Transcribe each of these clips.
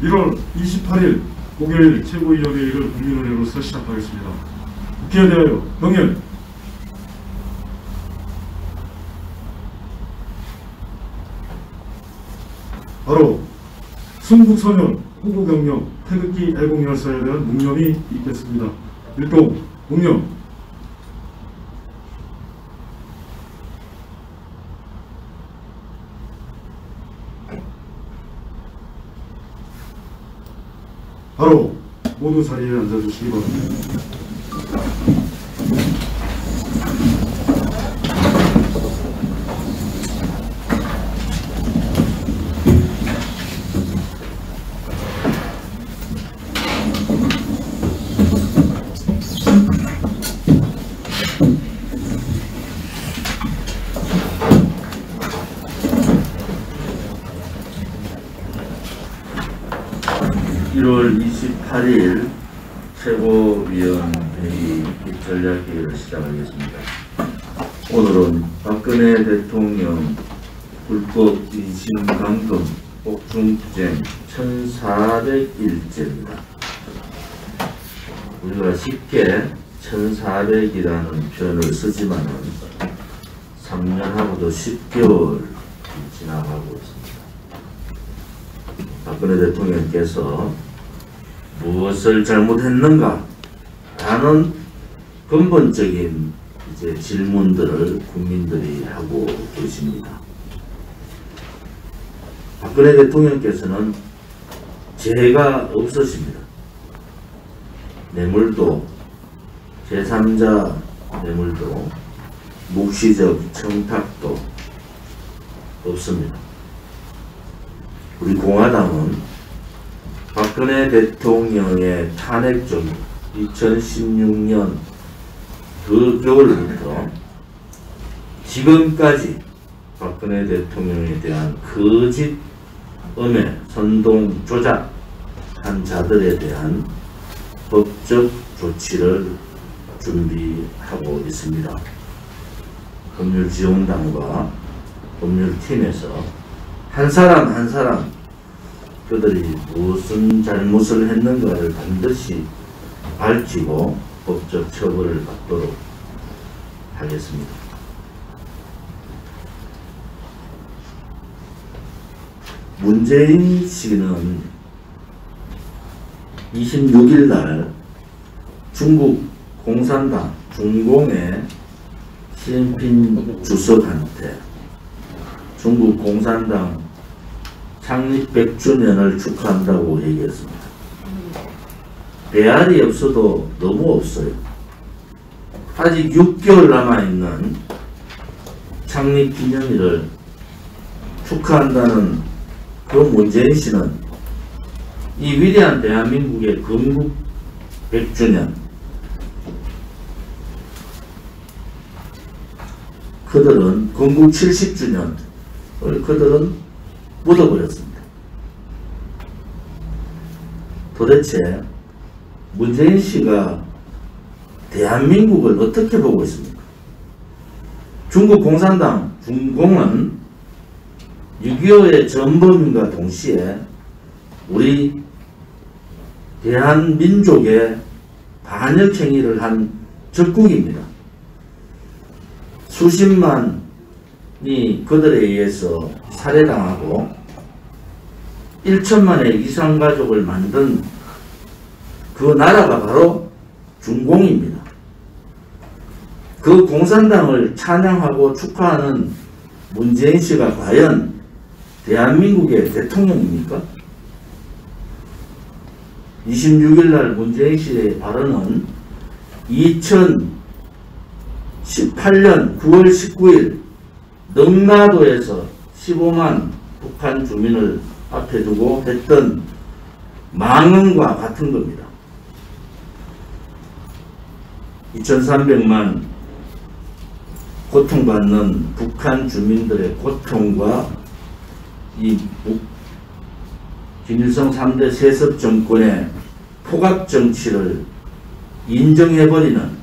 1월 28일 목요일 최고위원회의를 국민은행으로서 시작하겠습니다. 국회에 대하여 명예. 바로 순국선열 후구경력 태극기 애국열사에 대한 묵념이 있겠습니다. 일동 묵념. 바로 모두 자리에 앉아주시기 바랍니다. 1월 28일 최고위원회의 전략회의를 시작하겠습니다. 오늘은 박근혜 대통령 불법 인신감금 옥중투쟁 1400일째입니다. 우리가 쉽게 1400이라는 표현을 쓰지만 3년하고도 10개월이 지나가고 있습니다. 박근혜 대통령께서 무엇을 잘못했는가 라는 근본적인 질문들을 국민들이 하고 계십니다. 박근혜 대통령께서는 죄가 없으십니다. 뇌물도, 제3자 뇌물도, 묵시적 청탁도 없습니다. 우리 공화당은 박근혜 대통령의 탄핵 전 2016년 그 겨울부터 지금까지 박근혜 대통령에 대한 거짓 음해, 선동, 조작한 자들에 대한 법적 조치를 준비하고 있습니다. 법률지원단과 법률팀에서 한 사람 한 사람 그들이 무슨 잘못을 했는가를 반드시 밝히고 법적 처벌을 받도록 하겠습니다. 문재인 씨는 26일 날 중국 공산당 중공의 시진핑 주석한테 중국 공산당 창립 100주년을 축하한다고 얘기했습니다. 배알이 없어도 너무 없어요. 아직 6개월 남아있는 창립 기념일을 축하한다는 그 문재인 씨는 이 위대한 대한민국의 건국 100주년, 그들은 건국 70주년을 그들은 묻어버렸습니다. 도대체 문재인 씨가 대한민국을 어떻게 보고 있습니까? 중국 공산당 중공은 6.25의 전범인과 동시에 우리 대한민족의 반역 행위를 한 적국입니다. 수십만이 그들에 의해서 살해당하고 1천만의 이산가족을 만든 그 나라가 바로 중공입니다. 그 공산당을 찬양하고 축하하는 문재인 씨가 과연 대한민국의 대통령입니까? 26일 날 문재인 씨의 발언은 2018년 9월 19일 능라도에서 15만 북한 주민을 앞에 두고 했던 망언과 같은 겁니다. 2300만 고통받는 북한 주민들의 고통과 이 김일성 3대 세습 정권의 포갑 정치를 인정해버리는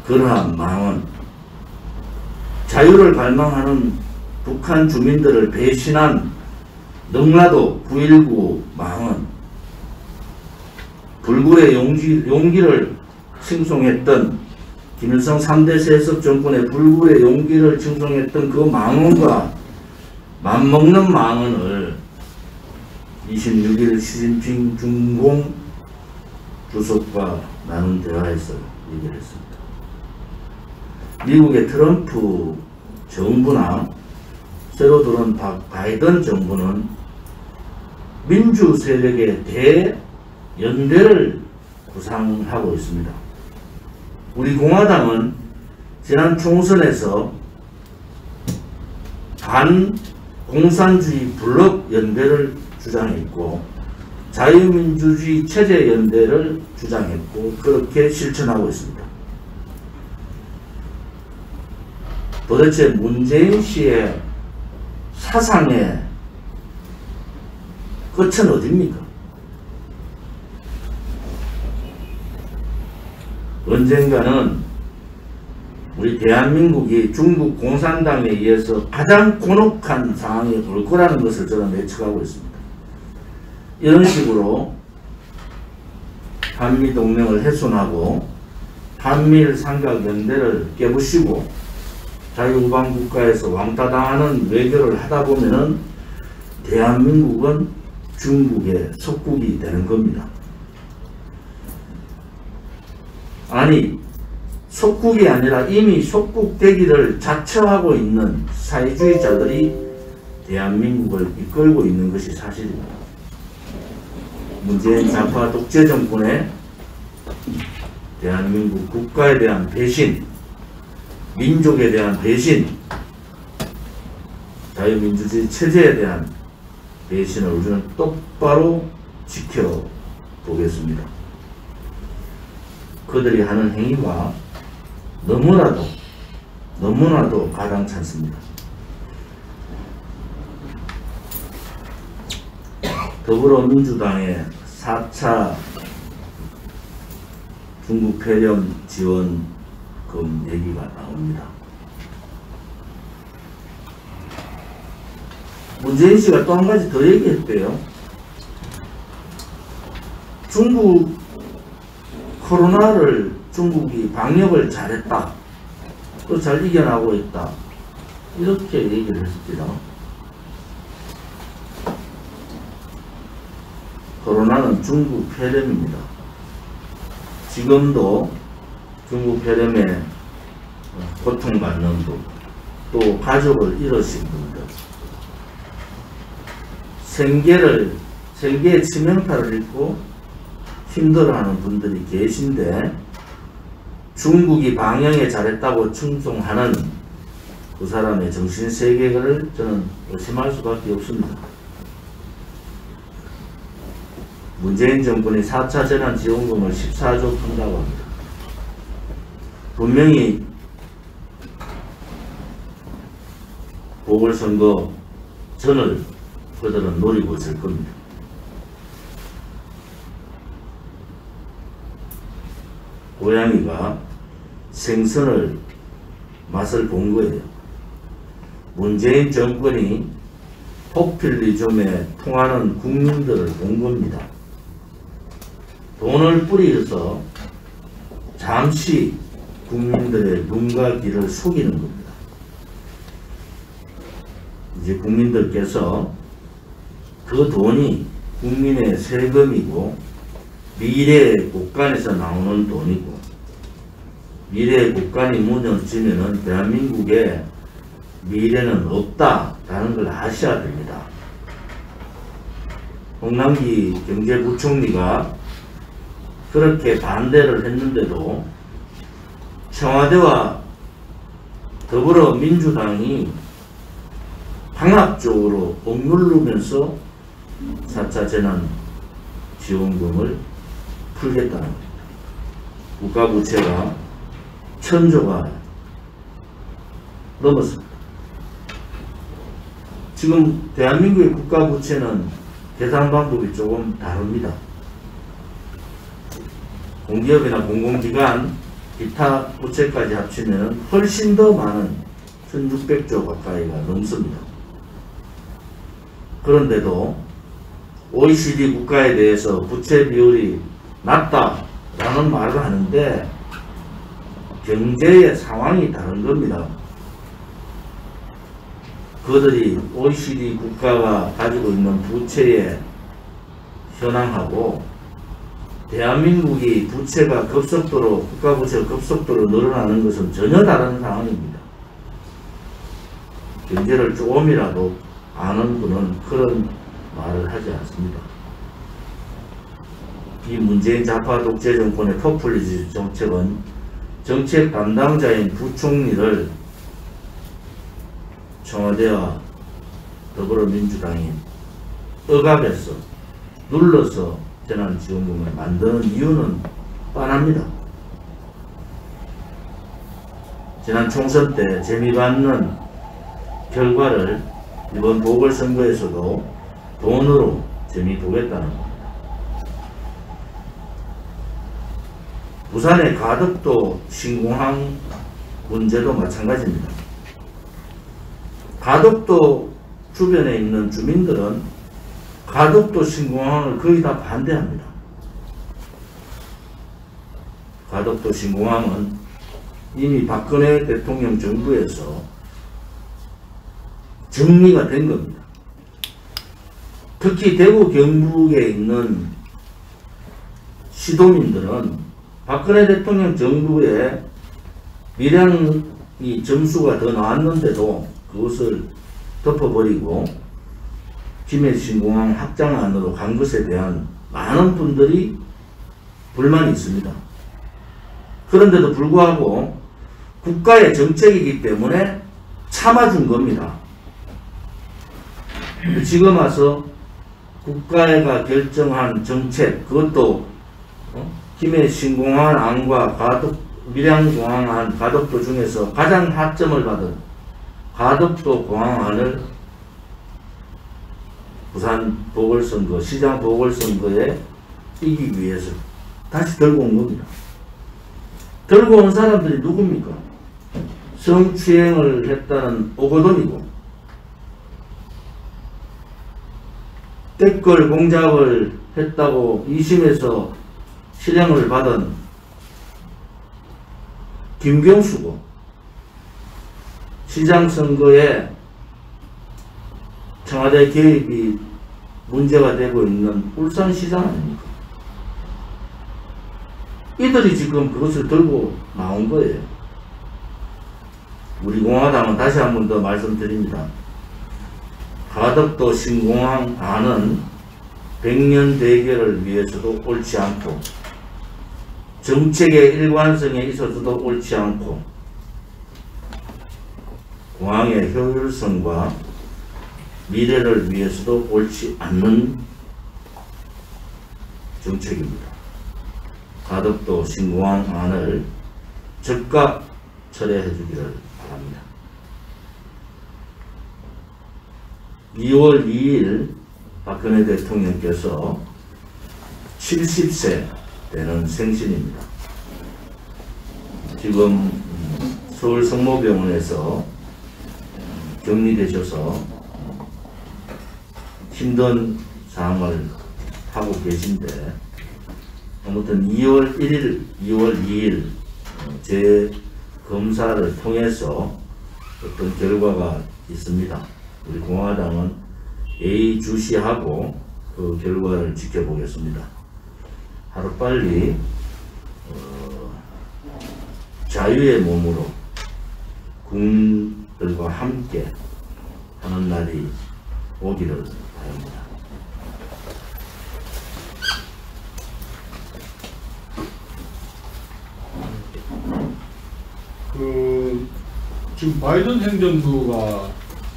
그러한 망언, 자유를 갈망하는 북한 주민들을 배신한 너무나도 9.19 망은 불굴의 용기를 칭송했던 김일성 3대 세습 정권의 불굴의 용기를 칭송했던 그 망언과 맞먹는 망언을 26일 시진핑 중공 주석과 나눈 대화에서 얘기를 했습니다. 미국의 트럼프 정부나 새로 들어온 바이든 정부는 민주 세력의 대연대를 구상하고 있습니다. 우리 공화당은 지난 총선에서 반공산주의 블록 연대를 주장했고 자유민주주의 체제 연대를 주장했고 그렇게 실천하고 있습니다. 도대체 문재인 씨의 사상의 끝은 어디입니까? 언젠가는 우리 대한민국이 중국 공산당에 의해서 가장 곤혹한 상황에 올 거라는 것을 저는 예측하고 있습니다. 이런 식으로 한미동맹을 훼손하고 한미일 삼각연대를 깨부시고 자유우방 국가에서 왕따당하는 외교를 하다 보면은 대한민국은 중국의 속국이 되는 겁니다. 아니, 속국이 아니라 이미 속국 되기를 자처하고 있는 사회주의자들이 대한민국을 이끌고 있는 것이 사실입니다. 문재인 좌파 독재 정권의 대한민국 국가에 대한 배신, 민족에 대한 배신, 자유민주주의 체제에 대한 배신을 우리는 똑바로 지켜보겠습니다. 그들이 하는 행위가 너무나도 가당찮습니다. 더불어민주당의 4차 중국 폐렴 지원금 얘기가 나옵니다. 문재인 씨가 또 한 가지 더 얘기했대요. 중국 코로나를 중국이 방역을 잘했다. 또 잘 이겨나가고 있다. 이렇게 얘기를 했습니다. 코로나는 중국 폐렴입니다. 지금도 중국 폐렴에 고통받는 분, 또 가족을 잃으신 분들, 생계의 치명타를 입고 힘들어하는 분들이 계신데 중국이 방역에 잘했다고 칭송하는 그 사람의 정신세계를 저는 의심할 수밖에 없습니다. 문재인 정권이 4차 재난지원금을 14조 푼다고 합니다. 분명히 보궐선거 전을 그들은 노리고 있을 겁니다. 고양이가 생선을 맛을 본 거예요. 문재인 정권이 포퓰리즘에 통하는 국민들을 본 겁니다. 돈을 뿌리서 잠시 국민들의 눈과 귀를 속이는 겁니다. 이제 국민들께서 그 돈이 국민의 세금이고 미래의 곳간에서 나오는 돈이고 미래의 곳간이 무너지면은 대한민국에 미래는 없다라는 걸 아셔야 됩니다. 홍남기 경제부총리가 그렇게 반대를 했는데도 청와대와 더불어민주당이 강압적으로 억누르면서 4차 재난지원금을 풀겠다는 겁니다. 국가부채가 1000조가 넘었습니다. 지금 대한민국의 국가부채는 계산 방법이 조금 다릅니다. 공기업이나 공공기관, 기타 부채까지 합치면 훨씬 더 많은 1600조 가까이가 넘습니다. 그런데도 OECD 국가에 대해서 부채 비율이 낮다라는 말을 하는데 경제의 상황이 다른 겁니다. 그들이 OECD 국가가 가지고 있는 부채의 현황하고 대한민국이 부채가 급속도로, 국가 부채가 급속도로 늘어나는 것은 전혀 다른 상황입니다. 경제를 조금이라도 아는 분은 그런 말을 하지 않습니다. 이 문재인 좌파 독재 정권의 포퓰리즘 정책은 정책 담당자인 부총리를 청와대와 더불어민주당이 억압해서 눌러서 재난지원금을 만드는 이유는 뻔합니다. 지난 총선 때 재미받는 결과를 이번 보궐선거에서도 돈으로 재미보겠다는 겁니다. 부산의 가덕도 신공항 문제도 마찬가지입니다. 가덕도 주변에 있는 주민들은 가덕도 신공항을 거의 다 반대합니다. 가덕도 신공항은 이미 박근혜 대통령 정부에서 정리가 된 겁니다. 특히 대구 경북에 있는 시도민들은 박근혜 대통령 정부의 밀양이 점수가 더 나왔는데도 그것을 덮어버리고 김해신공항 확장안으로 간 것에 대한 많은 분들이 불만이 있습니다. 그런데도 불구하고 국가의 정책이기 때문에 참아준 겁니다. 지금 와서 국가가 결정한 정책, 그것도 김해신공항 안과 밀양공항 안, 가덕도 중에서 가장 하점을 받은 가덕도 공항안을 부산 보궐선거, 시장 보궐선거에 이기기 위해서 다시 들고 온 겁니다. 들고 온 사람들이 누굽니까? 성추행을 했다는 오거돈이고, 댓글 공작을 했다고 2심에서 실형을 받은 김경수고, 시장 선거에 청와대 개입이 문제가 되고 있는 울산시장 아닙니까? 이들이 지금 그것을 들고 나온 거예요. 우리 공화당은 다시 한 번 더 말씀드립니다. 가덕도 신공항 안은 100년 대계를 위해서도 옳지 않고 정책의 일관성에 있어서도 옳지 않고 공항의 효율성과 미래를 위해서도 옳지 않는 정책입니다. 가덕도 신공항 안을 즉각 철회해 주기를 바랍니다. 2월 2일 박근혜 대통령께서 70세 되는 생신입니다. 지금 서울 성모병원에서 격리되셔서 힘든 상황을 하고 계신데, 아무튼 2월 1일, 2월 2일 제 검사를 통해서 어떤 결과가 있습니다. 우리 공화당은 예의주시하고 그 결과를 지켜보겠습니다. 하루빨리 자유의 몸으로 군들과 함께 하는 날이 오기를 바랍니다. 지금 바이든 행정부가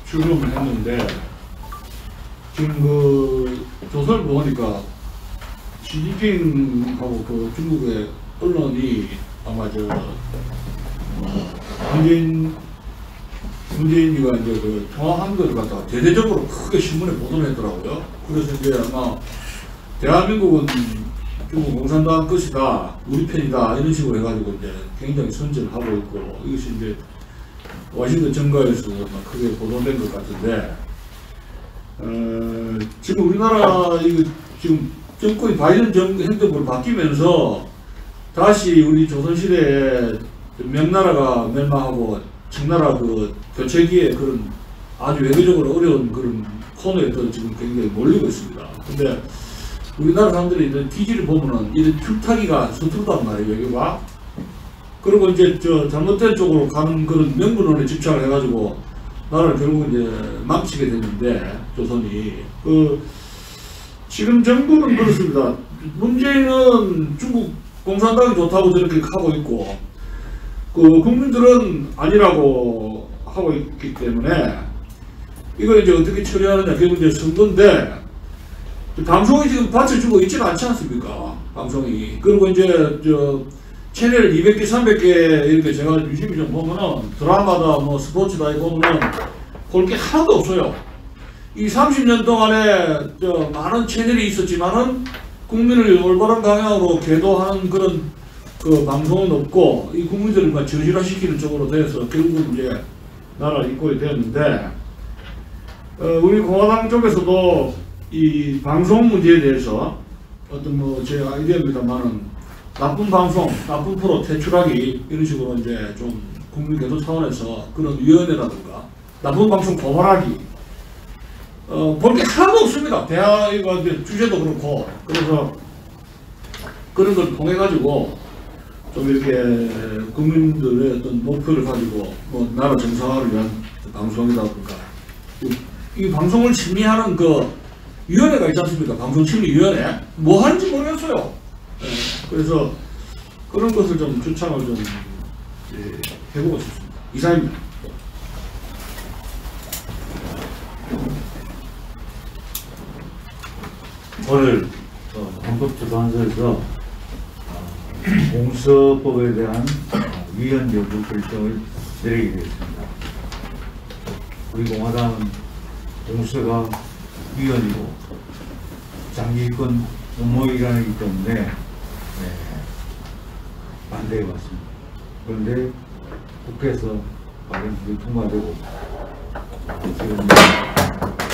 출범을 했는데, 지금 그 조사를 보니까 시진핑하고 그 중국의 언론이 아마 문재인이가 이제 그 통화한 거를 갖다가 대대적으로 크게 신문에 보도를 했더라고요. 그래서 이제 아마 대한민국은 중국 공산당 것이다, 우리 편이다, 이런 식으로 해가지고 이제 굉장히 선전을 하고 있고, 이것이 이제 워싱턴 정가에서 크게 보도된 것 같은데, 지금 우리나라 이거 지금 정권이 바이든 행정부로 바뀌면서 다시 우리 조선시대에 명나라가 멸망하고 청나라 그 교체기에 그런 아주 외교적으로 어려운 그런 코너에 또 지금 굉장히 몰리고 있습니다. 근데 우리나라 사람들이 이런 기지를 보면은 이런 툴타기가 서툴단 말이에요, 외교가. 그리고 이제 저 잘못된 쪽으로 가는 그런 명분론에 집착을 해가지고 나라를 결국 이제 망치게 됐는데, 조선이. 지금 정부는 그렇습니다. 문재인은 중국 공산당이 좋다고 저렇게 하고 있고, 국민들은 아니라고 하고 있기 때문에, 이걸 이제 어떻게 처리하느냐, 결국 이제 선거인데, 방송이 지금 받쳐주고 있지는 않지 않습니까? 방송이. 그리고 이제, 채널 200개, 300개, 이렇게 제가 유심히 좀 보면은, 드라마다 뭐 스포츠다 보면은, 볼 게 하나도 없어요. 이 30년 동안에 많은 채널이 있었지만은, 국민을 올바른 방향으로 계도하는 그런 그 방송은 없고, 이 국민들을 저질화시키는 쪽으로 돼서 결국 이제 나라를 이끌게 되었는데, 우리 공화당 쪽에서도 이 방송 문제에 대해서 어떤 뭐 제 아이디어입니다만은 나쁜 방송, 나쁜 프로 퇴출하기 이런 식으로 이제 좀 국민 계도 차원에서 그런 위원회라든가 나쁜 방송 고발하기 볼 게 하나도 없습니다. 대화가 주제도 그렇고. 그래서 그런 걸 통해 가지고 좀 이렇게 국민들의 어떤 목표를 가지고 뭐 나라 정상화를 위한 방송이라든가 이 방송을 심의하는 그 위원회가 있지 않습니까? 방송심의위원회. 뭐 하는지 모르겠어요. 네. 그래서 그런 것을 좀 추천을 좀 해보고 싶습니다. 이상입니다. 오늘 헌법재판소에서 공수법에 대한 위헌 여부 결정을 내리게 되었습니다. 우리 공화당은 공수가 위헌이고 장기권 음모이란이기 때문에 반대해 왔습니다. 그런데 국회에서 발의안이 통과되고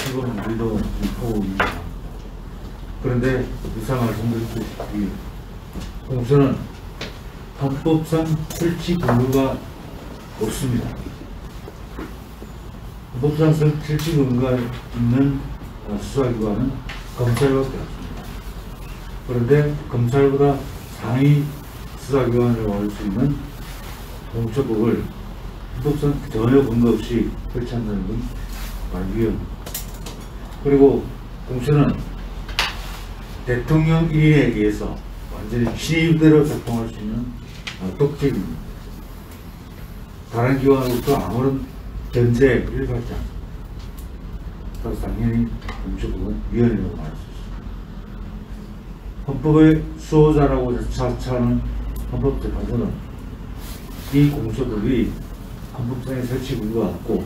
지금 우리도 하고 있습니다. 그런데 이상 말씀드렸다시피 공수는 헌법상 설치 근거가 없습니다. 헌법상 설치 근거가 있는 수사기관은 검찰밖에 없습니다. 그런데 검찰보다 상위 수사기관으로 할 수 있는 공수법을 헌법상 전혀 근거 없이 설치한다는 건 말위헌. 그리고 공수는 대통령 1인에 의해서 완전히 취임대로 작동할 수 있는 독재입니다. 다른 기관으로부터 아무런 견제를 받지 않습니다. 그래서 당연히 공수법은 위헌이라고 말할 수 있습니다. 헌법의 수호자라고 자처하는 헌법재판소는 이 공수법이 헌법상의 설치 근거가 없고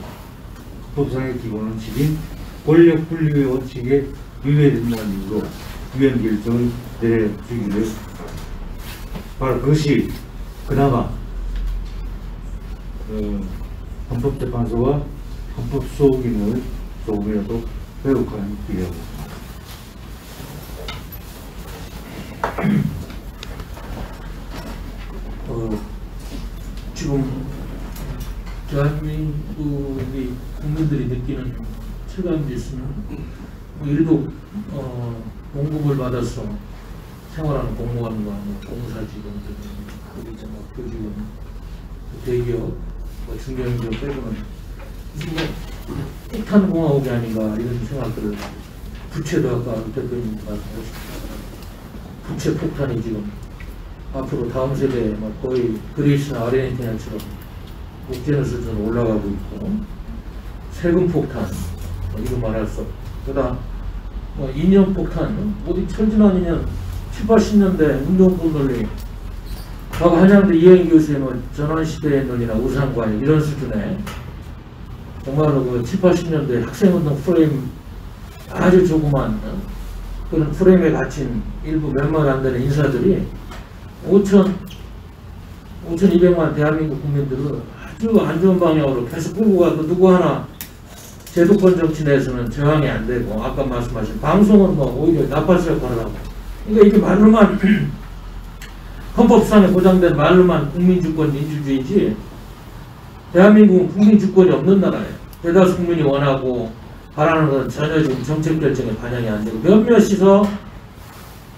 헌법상의 기본 원칙인 권력분리의 원칙에 위배된다는 이유로 위헌 결정을 내려주기를 바로 그것이 그나마 헌법재판소가 헌법 수호 기능을 조금이라도 회복하는 기회하고 지금 대한민국의 국민들이 느끼는 체감 뉴스는 뭐 일부 공급을 받아서 생활하는 공무원과 공사직원들, 그리고 교직원, 대기업, 중견기업 빼고는 무슨 폭탄 공화국이 아닌가 이런 생각들을 부채도 아까 대표님 말씀하셨습니다. 부채 폭탄이 지금 앞으로 다음 세대에 거의 그리스나 아르헨티나처럼 국제는 수준으로 올라가고 있고 세금 폭탄 이거 말할 수 없고 그다음 인연 폭탄 어디 천지난 인연 7, 80년대 운동권 논리 과거 한양대 이혜인 교수의 전환시대의 논리나 우상관 이런 수준의 정말로 그 7, 80년대 학생운동 프레임 아주 조그만 그런 프레임에 갇힌 일부 몇만 안 되는 인사들이 5,200만 대한민국 국민들을 아주 안 좋은 방향으로 계속 끌고 가고 누구 하나 제도권 정치 내에서는 저항이 안 되고, 아까 말씀하신 방송은 뭐 오히려 나팔수 역할을 하고, 그러니까 이게 말로만 헌법상에 보장된 말로만 국민주권 민주주의지, 대한민국은 국민주권이 없는 나라예요. 대다수 국민이 원하고 바라는 건 전혀 지금 정책 결정에 반영이 안 되고, 몇몇이서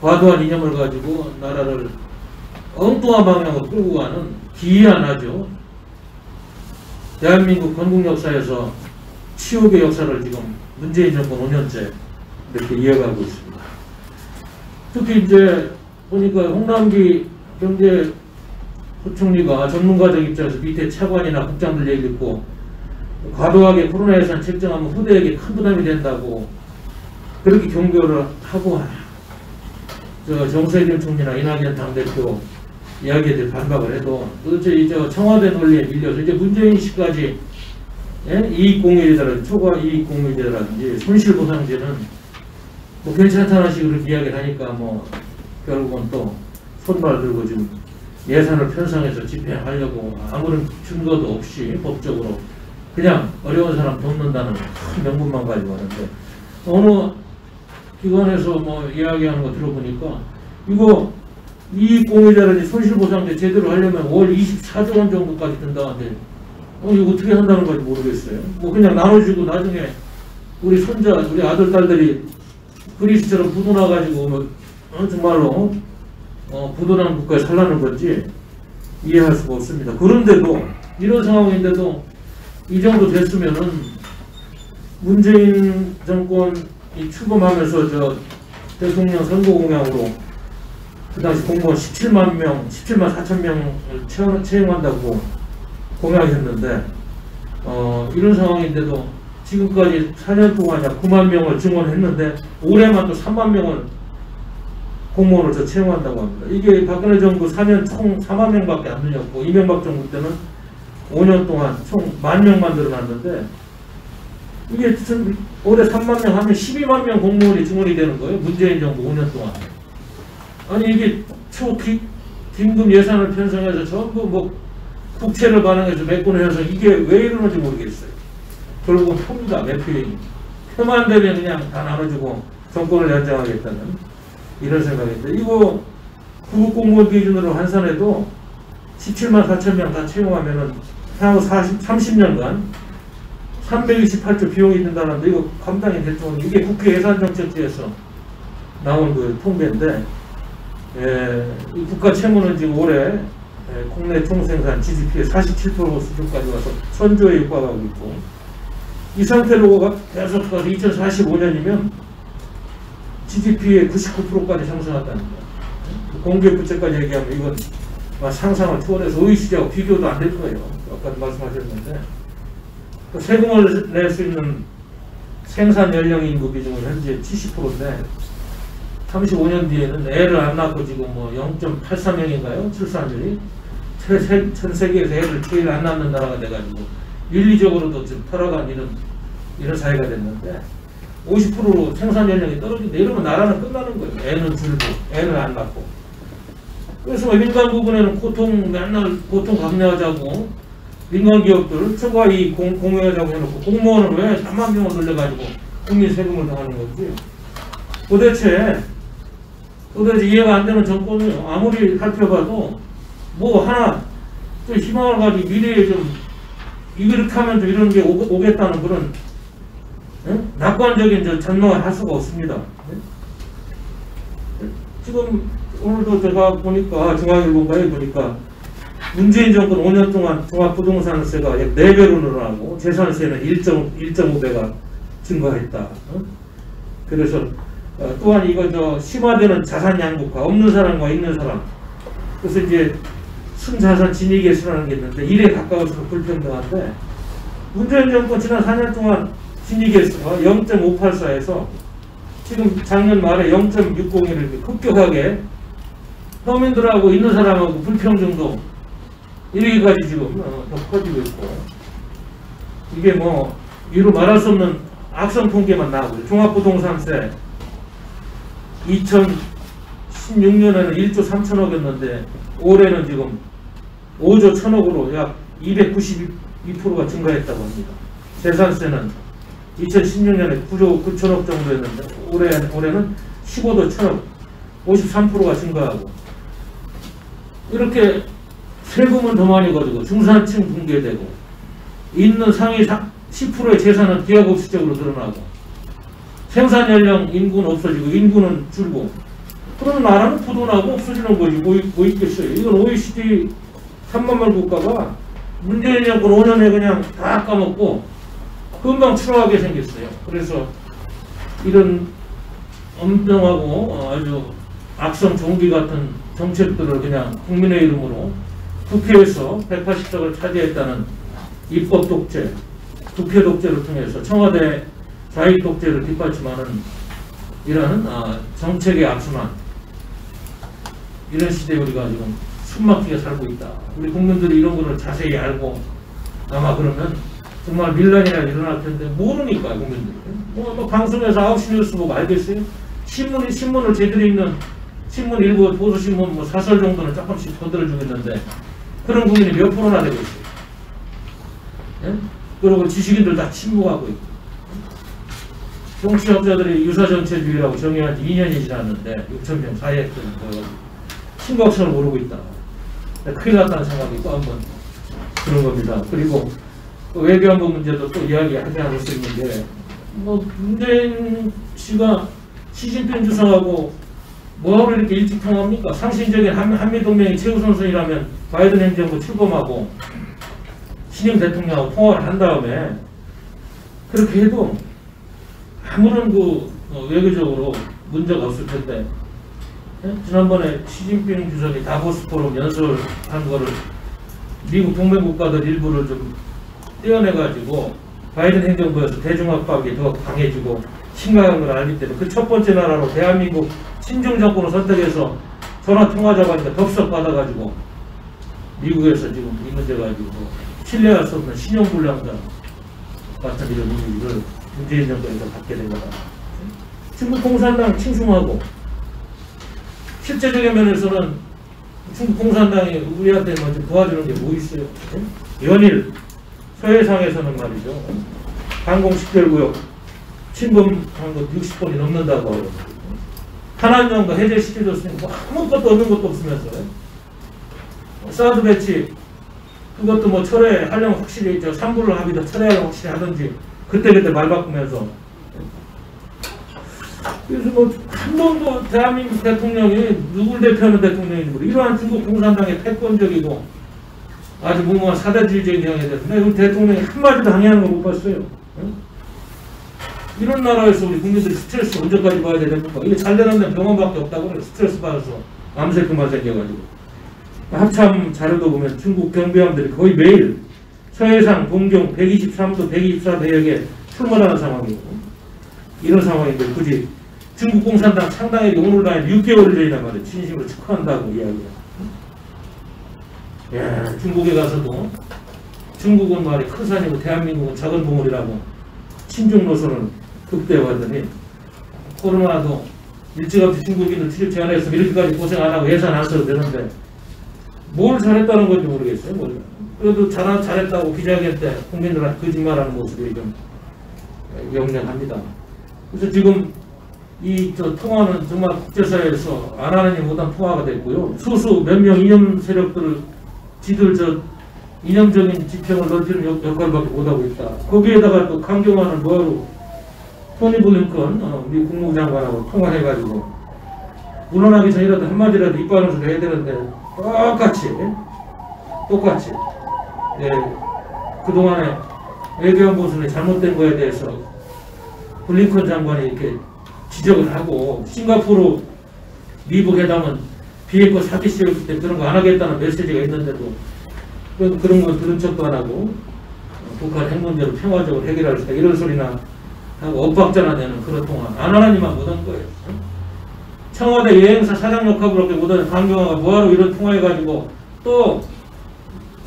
과도한 이념을 가지고 나라를 엉뚱한 방향으로 끌고 가는 기이한 아주 대한민국 건국 역사에서 치욕의 역사를 지금 문재인 정권 5년째 이렇게 이어가고 있습니다. 특히 이제 보니까 홍남기 경제부총리가 전문가적 입장에서 밑에 차관이나 국장들 얘기 듣고 과도하게 코로나 예산 책정하면 후대에게 큰 부담이 된다고 그렇게 경고를 하고, 저 정세균 총리나 이낙연 당대표 이야기에 대해 반박을 해도 도대체 저 청와대 논리에 밀려서 이제 문재인 씨까지 이익공유제라든지 초과 이익공유제라든지 손실보상제는 뭐 괜찮다는 식으로 이야기를 하니까 뭐 결국은 또 손발 들고 지금 예산을 편성해서 집행하려고 아무런 증거도 없이 법적으로 그냥 어려운 사람 돕는다는 큰 명분만 가지고 하는데, 어느 기관에서 뭐 이야기하는 거 들어보니까 이거 이익공유제라든지 손실보상제 제대로 하려면 월 24조 원 정도까지 든다는데 이거 어떻게 한다는 건지 모르겠어요. 뭐 그냥 나눠주고 나중에 우리 손자, 우리 아들, 딸들이 그리스처럼 부도 나가지고 뭐 정말로 부도난 국가에 살라는 건지 이해할 수가 없습니다. 그런데도 이런 상황인데도 이 정도 됐으면은 문재인 정권이 출범하면서 저 대통령 선거 공약으로 그 당시 공무원 17만 4천 명을 채용한다고 공약했는데, 이런 상황인데도 지금까지 4년 동안 약 9만 명을 증원했는데 올해만 또 3만 명을 공무원을 더 채용한다고 합니다. 이게 박근혜 정부 4년 총 4만 명밖에 안 늘렸고, 이명박 정부 때는 5년 동안 총 1만 명만 늘어났는데, 이게 올해 3만 명 하면 12만 명 공무원이 증원이 되는 거예요. 문재인 정부 5년 동안. 아니 이게 긴급 예산을 편성해서 전부 뭐 국채를 반영해서 메꾸는 현상, 이게 왜 이러는지 모르겠어요. 결국은 표입니다. 매표행위. 표만 되면 그냥 다 나눠주고 정권을 연장하겠다는 이런 생각인데, 이거 구급 공무원 기준으로 환산해도 17만 4천 명 다 채용하면은 향후 30년간 328조 비용이 든다는데, 이거 감당이 될 정도. 이게 국회 예산정책처에서 나온 그 통계인데, 이 국가 채무는 지금 올해 국내 총생산 GDP의 47% 수준까지 와서 천조에 육박하고 있고, 이 상태로 계속 가서 2045년이면 GDP의 99%까지 상승한다는 거예요. 공개 부채까지 얘기하면 이건 상상을 초월해서 OECD하고 비교도 안 될 거예요. 아까 말씀하셨는데, 세금을 낼 수 있는 생산 연령 인구 비중은 현재 70%인데 35년 뒤에는 애를 안 낳고 지금 뭐 0.83명인가요? 출산율이 전 세계에서 애를 제일 안 낳는 나라가 돼가지고 윤리적으로도 지금 타락한 이런 사회가 됐는데, 50%로 생산 연령이 떨어진다. 이러면 나라는 끝나는 거예요. 애는 줄고 애를 안 낳고. 그래서 민간 부분에는 맨날 고통 감내하자고 민간 기업들 초과 이익 공유하자고 해놓고, 공무원은 왜 3만 명을 늘려가지고 국민 세금을 더 하는 건지 도대체 이해가 안 되는 정권이 아무리 살펴봐도 뭐 하나 좀 희망을 가지고 미래에 좀 이렇게 하면 좀 이런 게 오겠다는 그런 낙관적인 전망을 할 수가 없습니다. 지금 오늘도 제가 보니까 중앙일보가에 보니까 문재인 정권 5년 동안 종합부동산세가 약 4배로 늘어나고 재산세는 1.5배가 증가했다. 그래서 또한 이거 심화되는 자산 양극화, 없는 사람과 있는 사람. 그래서 이제 순자산 진위계수라는 게 있는데 1에 가까울수록 불평등한데, 문재인 정권 지난 4년 동안 진위계수가 0.584에서 지금 작년 말에 0.601을 급격하게 서민들하고 있는 사람하고 불평등도 이렇게까지 지금 더 커지고 있고, 이게 뭐 이루 말할 수 없는 악성 통계만 나오고, 종합부동산세 2016년에는 1조 3천억이었는데 올해는 지금 5조 1천억으로 약 292%가 증가했다고 합니다. 재산세는 2016년에 9조 9천억 정도였는데 올해는 15도 1천억, 53%가 증가하고, 이렇게 세금은 더 많이 거두고 중산층 붕괴되고, 있는 상위 10%의 재산은 기하급수적으로 늘어나고, 생산 연령 인구는 없어지고 인구는 줄고, 그러면 나라는 부도나고 없어지는 거지. 뭐 있겠어요. 이건 OECD 3만만 국가가 문재인 정권 5년에 그냥 다 까먹고 금방 추락하게 생겼어요. 그래서 이런 엄정하고 아주 악성 종기 같은 정책들을 그냥 국민의 이름으로 국회에서 180석을 차지했다는 입법 독재, 국회 독재를 통해서 청와대 자익 독재를 뒷받침하는 이러한 정책의 악순환, 이런 시대에 우리가 지금 숨막히게 살고 있다. 우리 국민들이 이런 거를 자세히 알고 아마 그러면 정말 밀란이나 일어날 텐데 모르니까 국민들이. 뭐 방송에서 9시 뉴스 보고 알겠어요? 신문을 제대로 읽는 신문 일부 보수신문 뭐 사설 정도는 조금씩 거들어주고 있는데 그런 국민이 몇 프로나 되고 있어요. 예? 그리고 지식인들 다 침묵하고 있고. 정치학자들이 유사정체주의라고 정의한 지 2년이 지났는데 6,000명 사회했던 거여가지고 심각성을 모르고 있다. 큰일 났다는 생각이 또 한 번 그런 겁니다. 그리고 또 외교안보 문제도 또 이야기하지 않을 수 있는 게, 뭐 문재인 씨가 시진핑 주석하고 뭐하러 이렇게 일찍 통합니까? 상신적인 한미동맹이 최우선순위라면 바이든 행정부 출범하고 신임 대통령하고 통화를 한 다음에 그렇게 해도 아무런 외교적으로 문제가 없을 텐데, 지난번에 시진핑 주석이 다보스 포럼 연설한 거를 미국 동맹국가들 일부를 좀 떼어내가지고 바이든 행정부에서 대중압박이 더 강해지고 심각한 걸 알기 때문에 그 첫 번째 나라로 대한민국 친중 정권을 선택해서 전화 통화자가 하니까 덥석 받아가지고 미국에서 지금 이 문제 가지고 신뢰할 수 없는 신용불량자 같은 이런 이미지를 문재인 정권에서 받게 된 거다. 중국 공산당 칭송하고, 실제적인 면에서는 중국 공산당이 우리한테 뭐 좀 도와주는 게 뭐 있어요? 연일 서해상에서는 말이죠, 항공 10개월구역 침범한 것 60번이 넘는다고 하고, 한한정도 해제시켜줬으니 뭐 아무것도 없는 것도 없으면서요. 사드 배치 그것도 뭐 철회하려면 확실히 산불을 합의도 철회하려면 확실히 하든지 그때그때 말 바꾸면서. 그래서 뭐 한 번도 대한민국 대통령이 누굴 대표하는 대통령인지 모르고 이러한 중국 공산당의 패권적이고 아주 무모한 사대주의적인 경향에 대해서 우리 대통령이 한마디도 항의하는 걸 못 봤어요. 응? 이런 나라에서 우리 국민들이 스트레스 언제까지 봐야 됩니까? 이게 잘 되는 데는 병원밖에 없다고 그래요. 스트레스 받아서 암세포만 생겨가지고. 합참 자료도 보면 중국 경비함들이 거의 매일 서해상 동경 123도 124대역에 출몰하는 상황이고, 이런 상황인데 굳이 중국 공산당 창당에게 오늘 날 6개월 전이나 말이에요. 진심으로 축하한다고 이야기해요. 예, 중국에 가서도 중국은 말이 큰 산이고 대한민국은 작은 봉우리라고 친중 노선을 극대화하더니 코로나도 일찌감치 중국인을 출입 제한했으면 이렇게까지 고생 안 하고 예산 안 써도 되는데 뭘 잘했다는 건지 모르겠어요. 그래도 잘했다고 기자회견 때 국민들한테 거짓말하는 모습이 좀 영영합니다. 그래서 지금 이 통화는 정말 국제사회에서 안 하느니 못한 통화가 됐고요. 소수 몇 명 이념 세력들을 지들 이념적인 지평을 넓히는 역할밖에 못하고 있다. 거기에다가 또 강경화는 뭐하러 토니 블링컨 미 국무장관하고 통화해가지고 물러나기 전이라도 한마디라도 입방을 해야 되는데 똑같이 예, 그동안에 외교안보순의 잘못된 거에 대해서 블링컨 장관이 이렇게 지적을 하고, 싱가포르 미국 회담은 비핵화 사기 시였기 때문에 그런 거 안 하겠다는 메시지가 있는데도 그런 거 들은 척도 안 하고 북한 핵 문제를 평화적으로 해결할 수 있다 이런 소리나 하고 엇박자나 내는 그런 통화 안 하나니만 못한 거예요. 청와대 여행사 사장 역할으로밖에 못하는 강경화가 뭐하러 이런 통화해가지고 또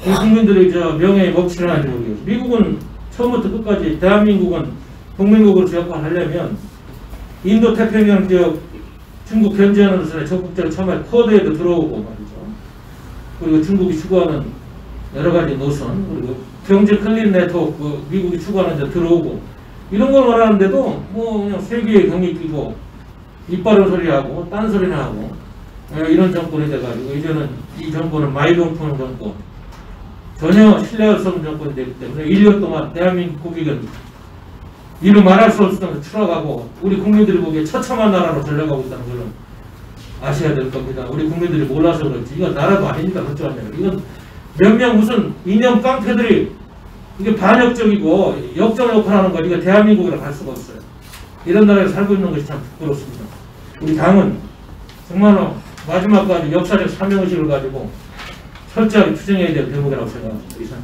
국민들의 명예에 먹칠을 하는지 모르겠어요. 미국은 처음부터 끝까지 대한민국은 동맹국으로서 역할을 하려면 인도 태평양 지역 중국 견제하는 노선에 적극적으로 참여할 쿼드에도 들어오고 말이죠. 그리고 중국이 추구하는 여러 가지 노선, 그리고 경제 클린 네트워크 미국이 추구하는 데 들어오고 이런 걸 말하는데도 뭐 그냥 세계의 경이 끼고 이빨을 소리하고 딴소리나 하고 이런 정권이 돼가지고 이제는 이 정권은 마이동풍 정권, 전혀 신뢰할 수 없는 정권이 되기 때문에 1년 동안 대한민국 국익은 이루 말할 수 없을 정도로 추락하고 우리 국민들이 보기에 처참한 나라로 전락하고 있다는 걸 아셔야 될 겁니다. 우리 국민들이 몰라서 그렇지 이건 나라도 아닙니다. 그렇죠? 이건 몇 명 무슨 이념 깡패들이 이게 반역적이고 역적 역할하는 거 이거 대한민국이라 할 수가 없어요. 이런 나라에 살고 있는 것이 참 부끄럽습니다. 우리 당은 정말로 마지막까지 역사적 사명의식을 가지고 철저하게 추정해야 될 대목이라고 생각합니다. 이상.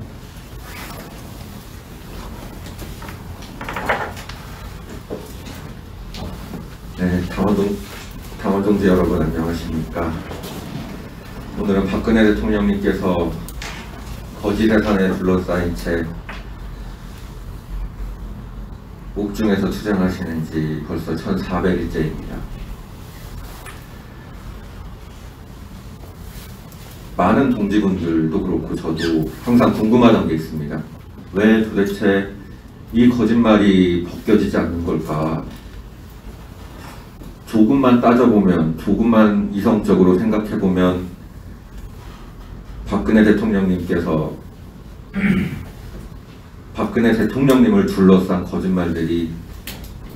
네, 당원동지 여러분 안녕하십니까. 오늘은 박근혜 대통령님께서 거짓 재산에 둘러싸인 채 옥중에서 투쟁하시는 지 벌써 1400일째입니다. 많은 동지분들도 그렇고 저도 항상 궁금하던 게 있습니다. 왜 도대체 이 거짓말이 벗겨지지 않는 걸까? 조금만 따져보면, 조금만 이성적으로 생각해보면 박근혜 대통령님께서 박근혜 대통령님을 둘러싼 거짓말들이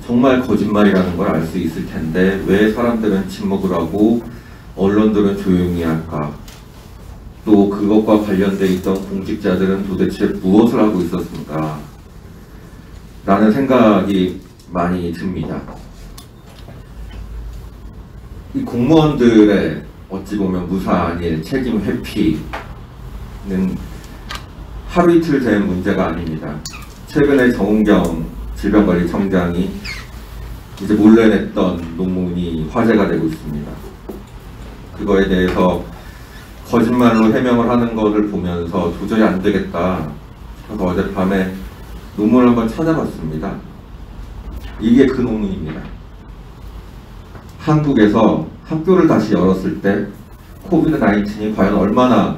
정말 거짓말이라는 걸 알 수 있을 텐데 왜 사람들은 침묵을 하고 언론들은 조용히 할까? 또 그것과 관련돼 있던 공직자들은 도대체 무엇을 하고 있었을까? 라는 생각이 많이 듭니다. 이 공무원들의 어찌 보면 무사한 일, 책임 회피는 하루 이틀 된 문제가 아닙니다. 최근에 정은경 질병관리청장이 이제 몰래 냈던 논문이 화제가 되고 있습니다. 그거에 대해서 거짓말로 해명을 하는 것을 보면서 도저히 안 되겠다. 그래서 어젯밤에 논문을 한번 찾아봤습니다. 이게 그 논문입니다. 한국에서 학교를 다시 열었을 때 코비드-19이 과연 얼마나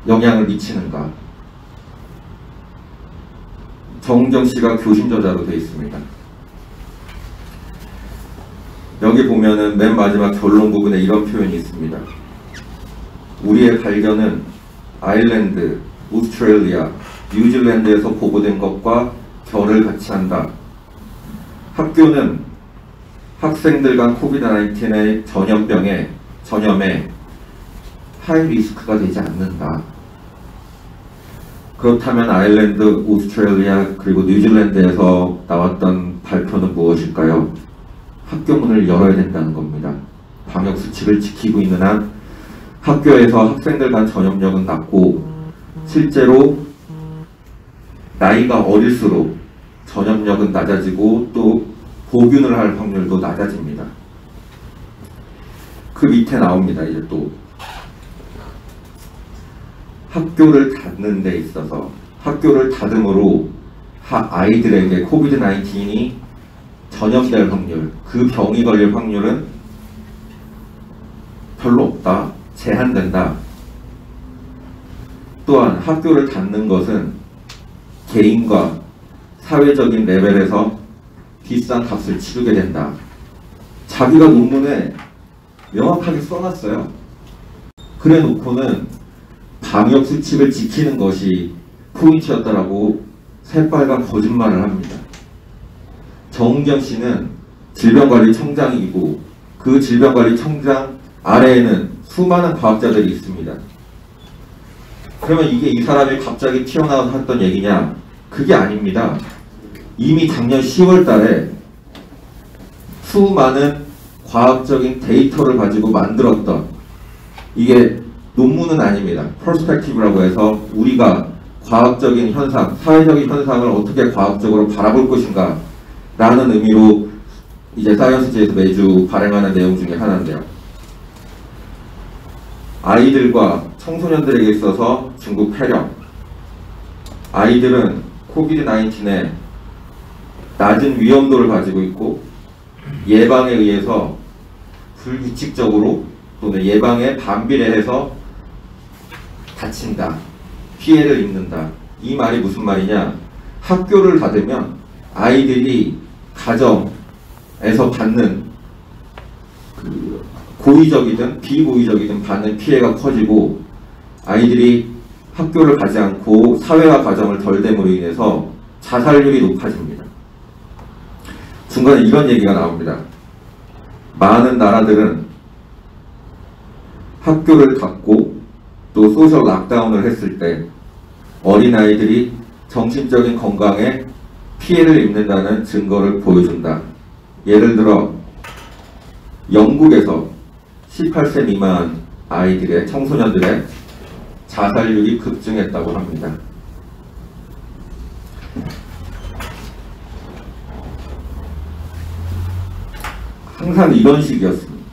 영향을 미치는가. 정은경 씨가 교심 저자로 되어 있습니다. 여기 보면은 맨 마지막 결론 부분에 이런 표현이 있습니다. 우리의 발견은 아일랜드, 오스트레일리아, 뉴질랜드에서 보고된 것과 결을 같이 한다. 학교는 학생들 간 코비드-19의 전염에 하이 리스크가 되지 않는다. 그렇다면 아일랜드, 오스트레일리아 그리고 뉴질랜드에서 나왔던 발표는 무엇일까요? 학교 문을 열어야 된다는 겁니다. 방역 수칙을 지키고 있는 한 학교에서 학생들 간 전염력은 낮고 실제로 나이가 어릴수록 전염력은 낮아지고 또 보균을 할 확률도 낮아집니다. 그 밑에 나옵니다. 이제 또 학교를 닫는 데 있어서 학교를 닫음으로 아이들에게 코비드-19이 전염될 확률, 그 병이 걸릴 확률은 별로 없다. 제한된다. 또한 학교를 닫는 것은 개인과 사회적인 레벨에서 비싼 값을 치르게 된다. 자기가 논문에 명확하게 써놨어요. 그래 놓고는 방역 수칙을 지키는 것이 포인트였다라고 새빨간 거짓말을 합니다. 정은경 씨는 질병관리청장이고 그 질병관리청장 아래에는 수많은 과학자들이 있습니다. 그러면 이게 이 사람이 갑자기 튀어나와서 했던 얘기냐? 그게 아닙니다. 이미 작년 10월 달에 수많은 과학적인 데이터를 가지고 만들었던, 이게 논문은 아닙니다. 퍼스펙티브라고 해서 우리가 과학적인 현상, 사회적인 현상을 어떻게 과학적으로 바라볼 것인가 라는 의미로 이제 사이언스지에서 매주 발행하는 내용 중에 하나인데요. 아이들과 청소년들에게 있어서 중국 폐렴, 아이들은 코비드-19에 낮은 위험도를 가지고 있고 예방에 의해서 불규칙적으로 또는 예방에 반비례해서 다친다, 피해를 입는다. 이 말이 무슨 말이냐? 학교를 닫으면 아이들이 가정에서 받는 그 고의적이든 비고의적이든 받는 피해가 커지고 아이들이 학교를 가지 않고 사회와 가정을 덜 됨으로 인해서 자살률이 높아집니다. 중간에 이런 얘기가 나옵니다. 많은 나라들은 학교를 닫고 또 소셜 락다운을 했을 때 어린아이들이 정신적인 건강에 피해를 입는다는 증거를 보여준다. 예를 들어 영국에서 18세 미만 아이들의 청소년들의 자살률이 급증했다고 합니다. 항상 이런 식이었습니다.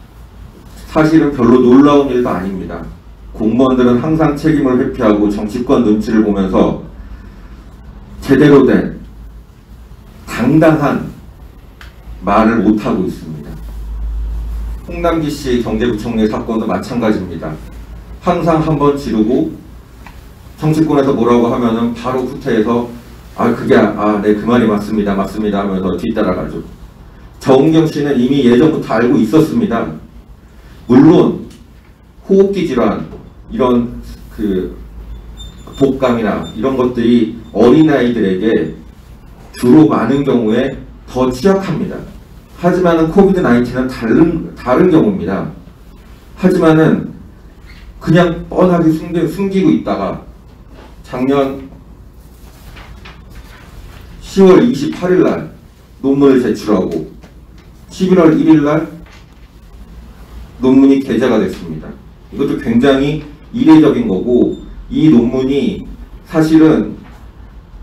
사실은 별로 놀라운 일도 아닙니다. 공무원들은 항상 책임을 회피하고 정치권 눈치를 보면서 제대로 된 당당한 말을 못하고 있습니다. 홍남기 씨 경제부총리 사건도 마찬가지입니다. 항상 한번 지르고 정치권에서 뭐라고 하면은 바로 후퇴해서 네, 그 말이 맞습니다 하면서 뒤따라가죠. 정은경 씨는 이미 예전부터 알고 있었습니다. 물론 호흡기 질환, 이런 그 독감이나 이런 것들이 어린아이들에게 주로 많은 경우에 더 취약합니다. 하지만은 코비드-19는 다른 경우입니다. 하지만은 그냥 뻔하게 숨기고 있다가 작년 10월 28일 날 논문을 제출하고 11월 1일 날 논문이 게재가 됐습니다. 이것도 굉장히 이례적인 거고, 이 논문이 사실은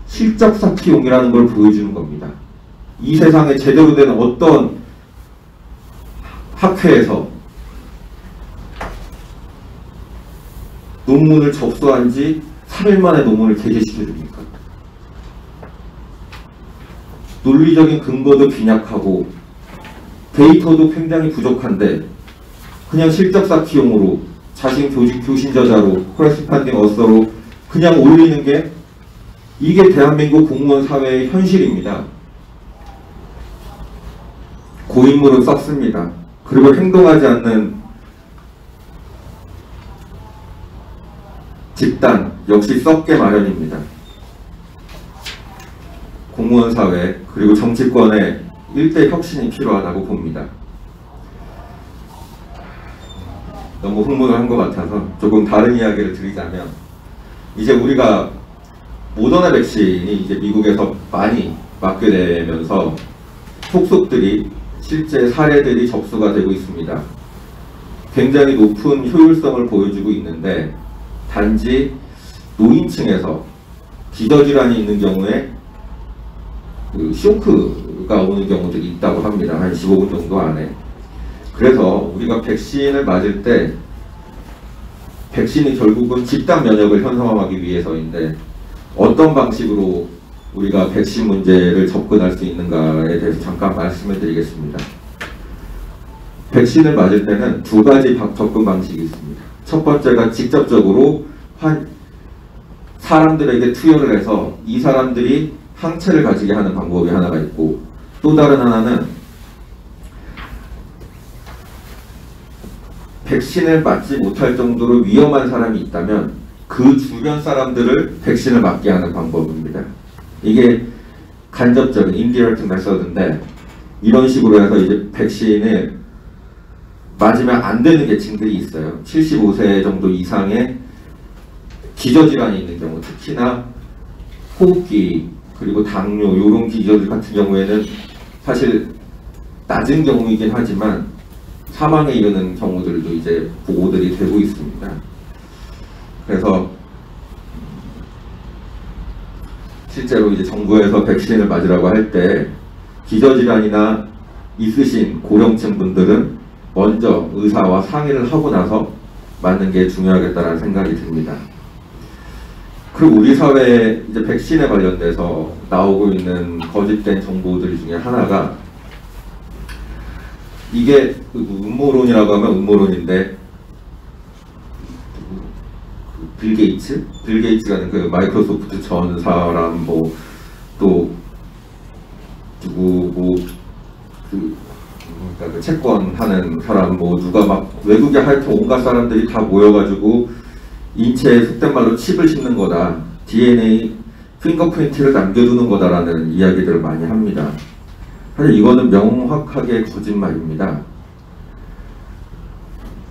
실적사키용이라는 걸 보여주는 겁니다. 이 세상에 제대로 된 어떤 학회에서 논문을 접수한 지 3일 만에 논문을 게재시켜줍니까? 논리적인 근거도 빈약하고 데이터도 굉장히 부족한데 그냥 실적사키용으로 자신 교신 저자로 코레스판딩 어서로 그냥 올리는 게 이게 대한민국 공무원 사회의 현실입니다. 고인물은 썩습니다. 그리고 행동하지 않는 집단 역시 썩게 마련입니다. 공무원 사회 그리고 정치권의 일대 혁신이 필요하다고 봅니다. 너무 흥분을 한 것 같아서 조금 다른 이야기를 드리자면, 이제 우리가 모더나 백신이 이제 미국에서 많이 맞게 되면서 속속들이 실제 사례들이 접수가 되고 있습니다. 굉장히 높은 효율성을 보여주고 있는데, 단지 노인층에서 기저질환이 있는 경우에 그 쇼크가 오는 경우들이 있다고 합니다. 한 15분 정도 안에. 그래서 우리가 백신을 맞을 때 백신이 결국은 집단 면역을 형성하기 위해서인데, 어떤 방식으로 우리가 백신 문제를 접근할 수 있는가에 대해서 잠깐 말씀을 드리겠습니다. 백신을 맞을 때는 두 가지 접근 방식이 있습니다. 첫 번째가 직접적으로 사람들에게 투여를 해서 이 사람들이 항체를 가지게 하는 방법이 하나가 있고, 또 다른 하나는 백신을 맞지 못할 정도로 위험한 사람이 있다면 그 주변 사람들을 백신을 맞게 하는 방법입니다. 이게 간접적인 indirect method인데, 이런 식으로 해서 이제 백신을 맞으면 안 되는 계층들이 있어요. 75세 정도 이상의 기저질환이 있는 경우, 특히나 호흡기 그리고 당뇨 이런 기저질 같은 경우에는 사실 낮은 경우이긴 하지만 사망에 이르는 경우들도 이제 보고들이 되고 있습니다. 그래서 실제로 이제 정부에서 백신을 맞으라고 할 때 기저질환이나 있으신 고령층 분들은 먼저 의사와 상의를 하고 나서 맞는 게 중요하겠다는 생각이 듭니다. 그리고 우리 사회에 이제 백신에 관련돼서 나오고 있는 거짓된 정보들 중에 하나가, 이게 음모론이라고 하면 음모론인데, 빌 게이츠가 그 마이크로소프트 전 사람, 또 채권하는 사람, 뭐 누가 막 외국에 하여튼 온갖 사람들이 다 모여가지고 인체에 속된 말로 칩을 심는 거다, DNA 핑거프린트를 남겨두는 거다라는 이야기들을 많이 합니다. 사실 이거는 명확하게 거짓말입니다.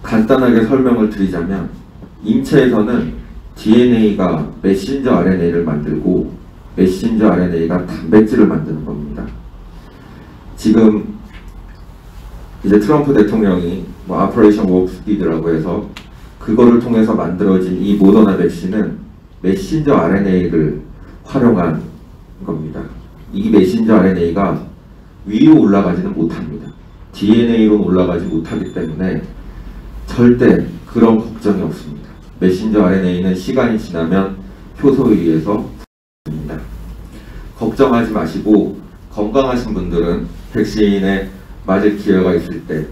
간단하게 설명을 드리자면 인체에서는 DNA가 메신저 RNA를 만들고 메신저 RNA가 단백질을 만드는 겁니다. 지금 이제 트럼프 대통령이 뭐 오퍼레이션 워프 스피드라고 해서 그거를 통해서 만들어진 이 모더나 백신은 메신저 RNA를 활용한 겁니다. 이 메신저 RNA가 위로 올라가지는 못합니다. DNA로 올라가지 못하기 때문에 절대 그런 걱정이 없습니다. 메신저 RNA는 시간이 지나면 효소에 의해서 부서집니다. 걱정하지 마시고 건강하신 분들은 백신에 맞을 기회가 있을 때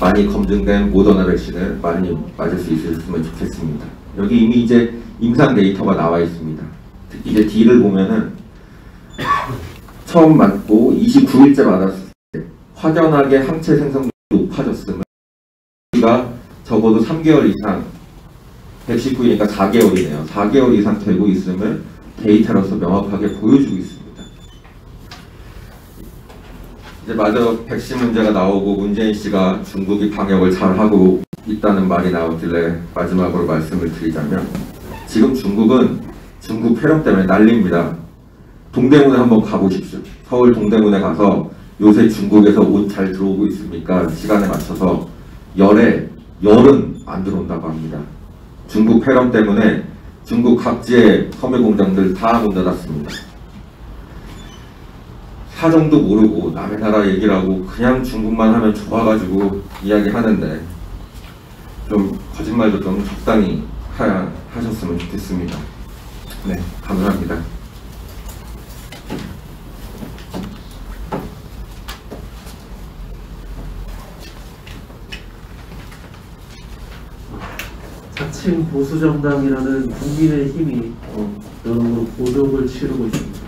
많이 검증된 모더나 백신을 많이 맞을 수 있었으면 좋겠습니다. 여기 이미 이제 임상 데이터가 나와 있습니다. 특히 이제 D를 보면은 처음 맞고 29일째 맞았을 때 확연하게 항체 생성률이 높아졌으면 D가 적어도 3개월 이상 119일이니까 4개월이네요. 4개월 이상 되고 있음을 데이터로서 명확하게 보여주고 있습니다. 이제 마저 백신 문제가 나오고 문재인 씨가 중국이 방역을 잘하고 있다는 말이 나오길래 마지막으로 말씀을 드리자면, 지금 중국은 중국 폐렴 때문에 난리입니다. 동대문에 한번 가보십시오. 서울 동대문에 가서 요새 중국에서 옷 잘 들어오고 있습니까? 시간에 맞춰서 열은 안 들어온다고 합니다. 중국 폐렴 때문에 중국 각지의 섬유 공장들 다 문 닫았습니다. 사정도 모르고 남의 나라 얘기를 하고 그냥 중국만 하면 좋아가지고 이야기하는데 좀 거짓말도 좀 적당히 하셨으면 좋겠습니다. 네, 감사합니다. 자칭 보수정당이라는 국민의힘이 여러모로 고독을 치르고 있습니다.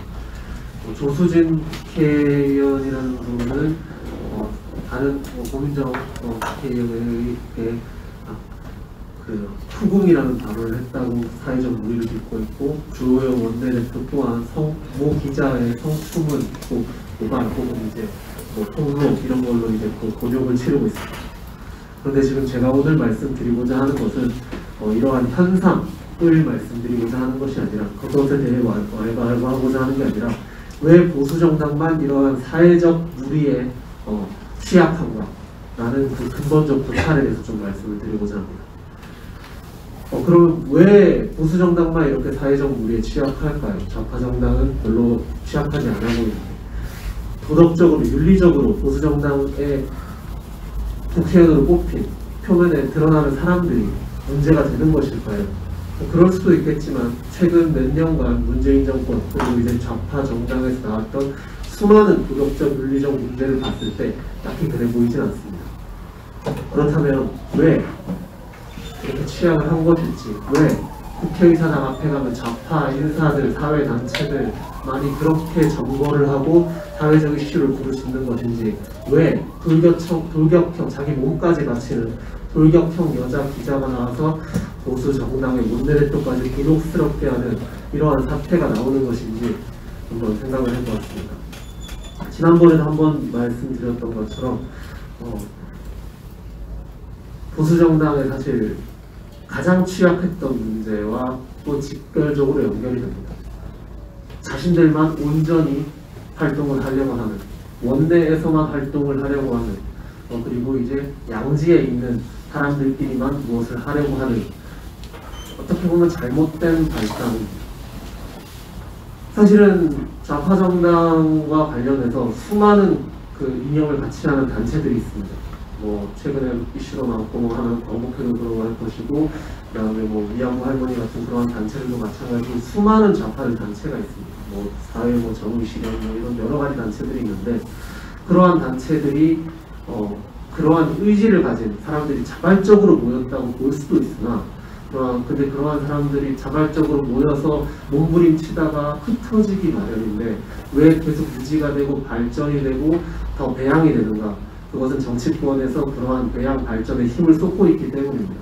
조수진 국회의원이라는 분은 다른 고민정 국회의원에 그 후궁이라는 발언을 했다고 사회적 물의를 빚고 있고, 주호영 원내대표 또한 모 기자의 성추문 고발 혹은 이제 폭로 이런 걸로 이제 곤욕을 치르고 있습니다. 그런데 지금 제가 오늘 말씀드리고자 하는 것은 이러한 현상을 말씀드리고자 하는 것이 아니라, 그것에 대해 왈가왈부하고자 하는 게 아니라 왜 보수정당만 이러한 사회적 무리에 취약한가 라는 그 근본적 구타에 대해서 좀 말씀을 드리고자 합니다. 그럼 왜 보수정당만 이렇게 사회적 무리에 취약할까요? 좌파정당은 별로 취약하지 않아 보이는데, 도덕적으로 윤리적으로 보수정당의 국회의원으로 뽑힌 표면에 드러나는 사람들이 문제가 되는 것일까요? 그럴 수도 있겠지만 최근 몇 년간 문재인 정권 그리고 이제 좌파 정당에서 나왔던 수많은 도덕적 윤리적 문제를 봤을 때 딱히 그래 보이진 않습니다. 그렇다면 왜 이렇게 취약을 한 것일지, 왜 국회의사당 앞에 가면 좌파 인사들, 사회단체들 많이 그렇게 점거를 하고 사회적 이슈를 부르짖는 것인지, 왜 돌격형 자기 몸까지 바치는 돌격형 여자 기자가 나와서 보수 정당의 원내대표까지 곤혹스럽게 하는 이러한 사태가 나오는 것인지 한번 생각을 해보았습니다. 지난번에도 한번 말씀드렸던 것처럼 보수 정당의 사실 가장 취약했던 문제와 또 직결적으로 연결이 됩니다. 자신들만 온전히 활동을 하려고 하는, 원내에서만 활동을 하려고 하는, 그리고 이제 양지에 있는 사람들끼리만 무엇을 하려고 하는, 어떻게 보면 잘못된 발상입니다. 사실은 좌파 정당과 관련해서 수많은 그 이념을 같이 하는 단체들이 있습니다. 최근에 이슈로 나왔고 하는 광복회도 그런 할 것이고, 그다음에 위안부 할머니 같은 그러한 단체들도 마찬가지로 수많은 좌파 단체가 있습니다. 사회 정의 실현 이런 여러 가지 단체들이 있는데, 그러한 단체들이 그러한 의지를 가진 사람들이 자발적으로 모였다고 볼 수도 있으나, 근데 그러한 사람들이 자발적으로 모여서 몸부림치다가 흩어지기 마련인데 왜 계속 유지가 되고 발전이 되고 더 배양이 되는가? 그것은 정치권에서 그러한 배양 발전에 힘을 쏟고 있기 때문입니다.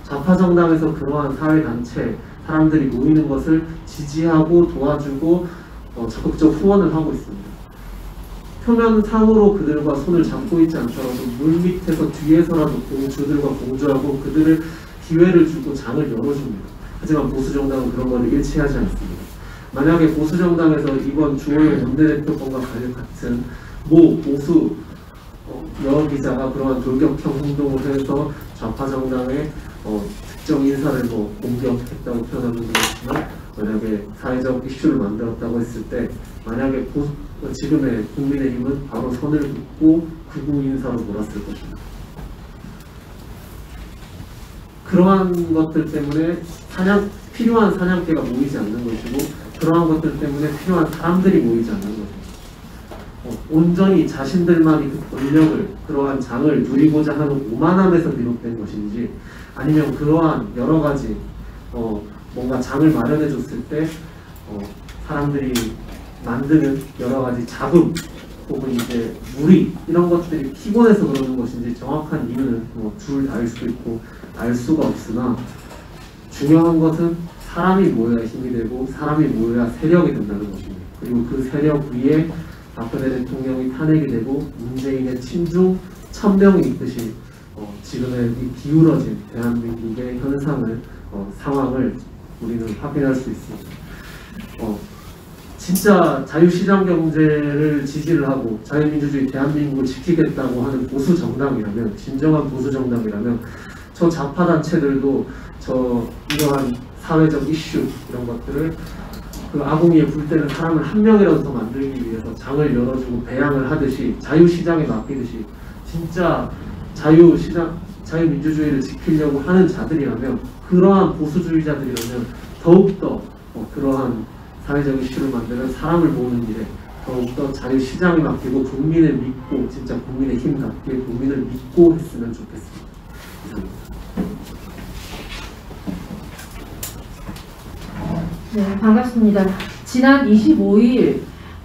좌파 정당에서 그러한 사회단체, 사람들이 모이는 것을 지지하고 도와주고 적극적 후원을 하고 있습니다. 표면상으로 그들과 손을 잡고 있지 않더라도 물밑에서 뒤에서라도 공주들과 공조하고 그들을 기회를 주고 장을 열어줍니다. 하지만 보수정당은 그런 것을 일치하지 않습니다. 만약에 보수정당에서 이번 주호영 원내대표권과 같은 모 보수 여러 기자가 그러한 돌격형 행동을 해서 좌파 정당의 특정 인사를 공격했다고 표현하는 것이지만 만약에 사회적 이슈를 만들었다고 했을 때 만약에 지금의 국민의힘은 바로 선을 긋고 극우 인사로 몰았을 것입니다. 그러한 것들 때문에 필요한 사냥개가 모이지 않는 것이고 그러한 것들 때문에 필요한 사람들이 모이지 않는 것입니다. 온전히 자신들만이 그 권력을 그러한 장을 누리고자 하는 오만함에서 비롯된 것인지 아니면 그러한 여러 가지 뭔가 장을 마련해 줬을 때 사람들이 만드는 여러 가지 잡음 혹은 이제 무리 이런 것들이 피곤해서 그러는 것인지 정확한 이유는 둘 다일 수도 있고 알 수가 없으나 중요한 것은 사람이 모여야 힘이 되고 사람이 모여야 세력이 된다는 것입니다. 그리고 그 세력 위에 박근혜 대통령이 탄핵이 되고 문재인의 친중 1000명이 있듯이 지금의 이 기울어진 대한민국의 현상을 상황을 우리는 확인할 수 있습니다. 진짜 자유시장 경제를 지지를 하고 자유민주주의 대한민국을 지키겠다고 하는 보수 정당이라면 진정한 보수 정당이라면 저 좌파 단체들도 이러한 사회적 이슈 이런 것들을 그 아궁이에 불 때는 사람을 한 명이라도 더 만들기 위해서 장을 열어주고 배양을 하듯이 자유시장에 맡기듯이 진짜 자유민주주의를 지키려고 하는 자들이라면 그러한 보수주의자들이라면 더욱더 그러한 사회적 이슈를 만드는 사람을 모으는 일에 더욱더 자유시장에 맡기고 국민을 믿고 진짜 국민의 힘답게 국민을 믿고 했으면 좋겠습니다. 이상입니다. 네, 반갑습니다. 지난 25일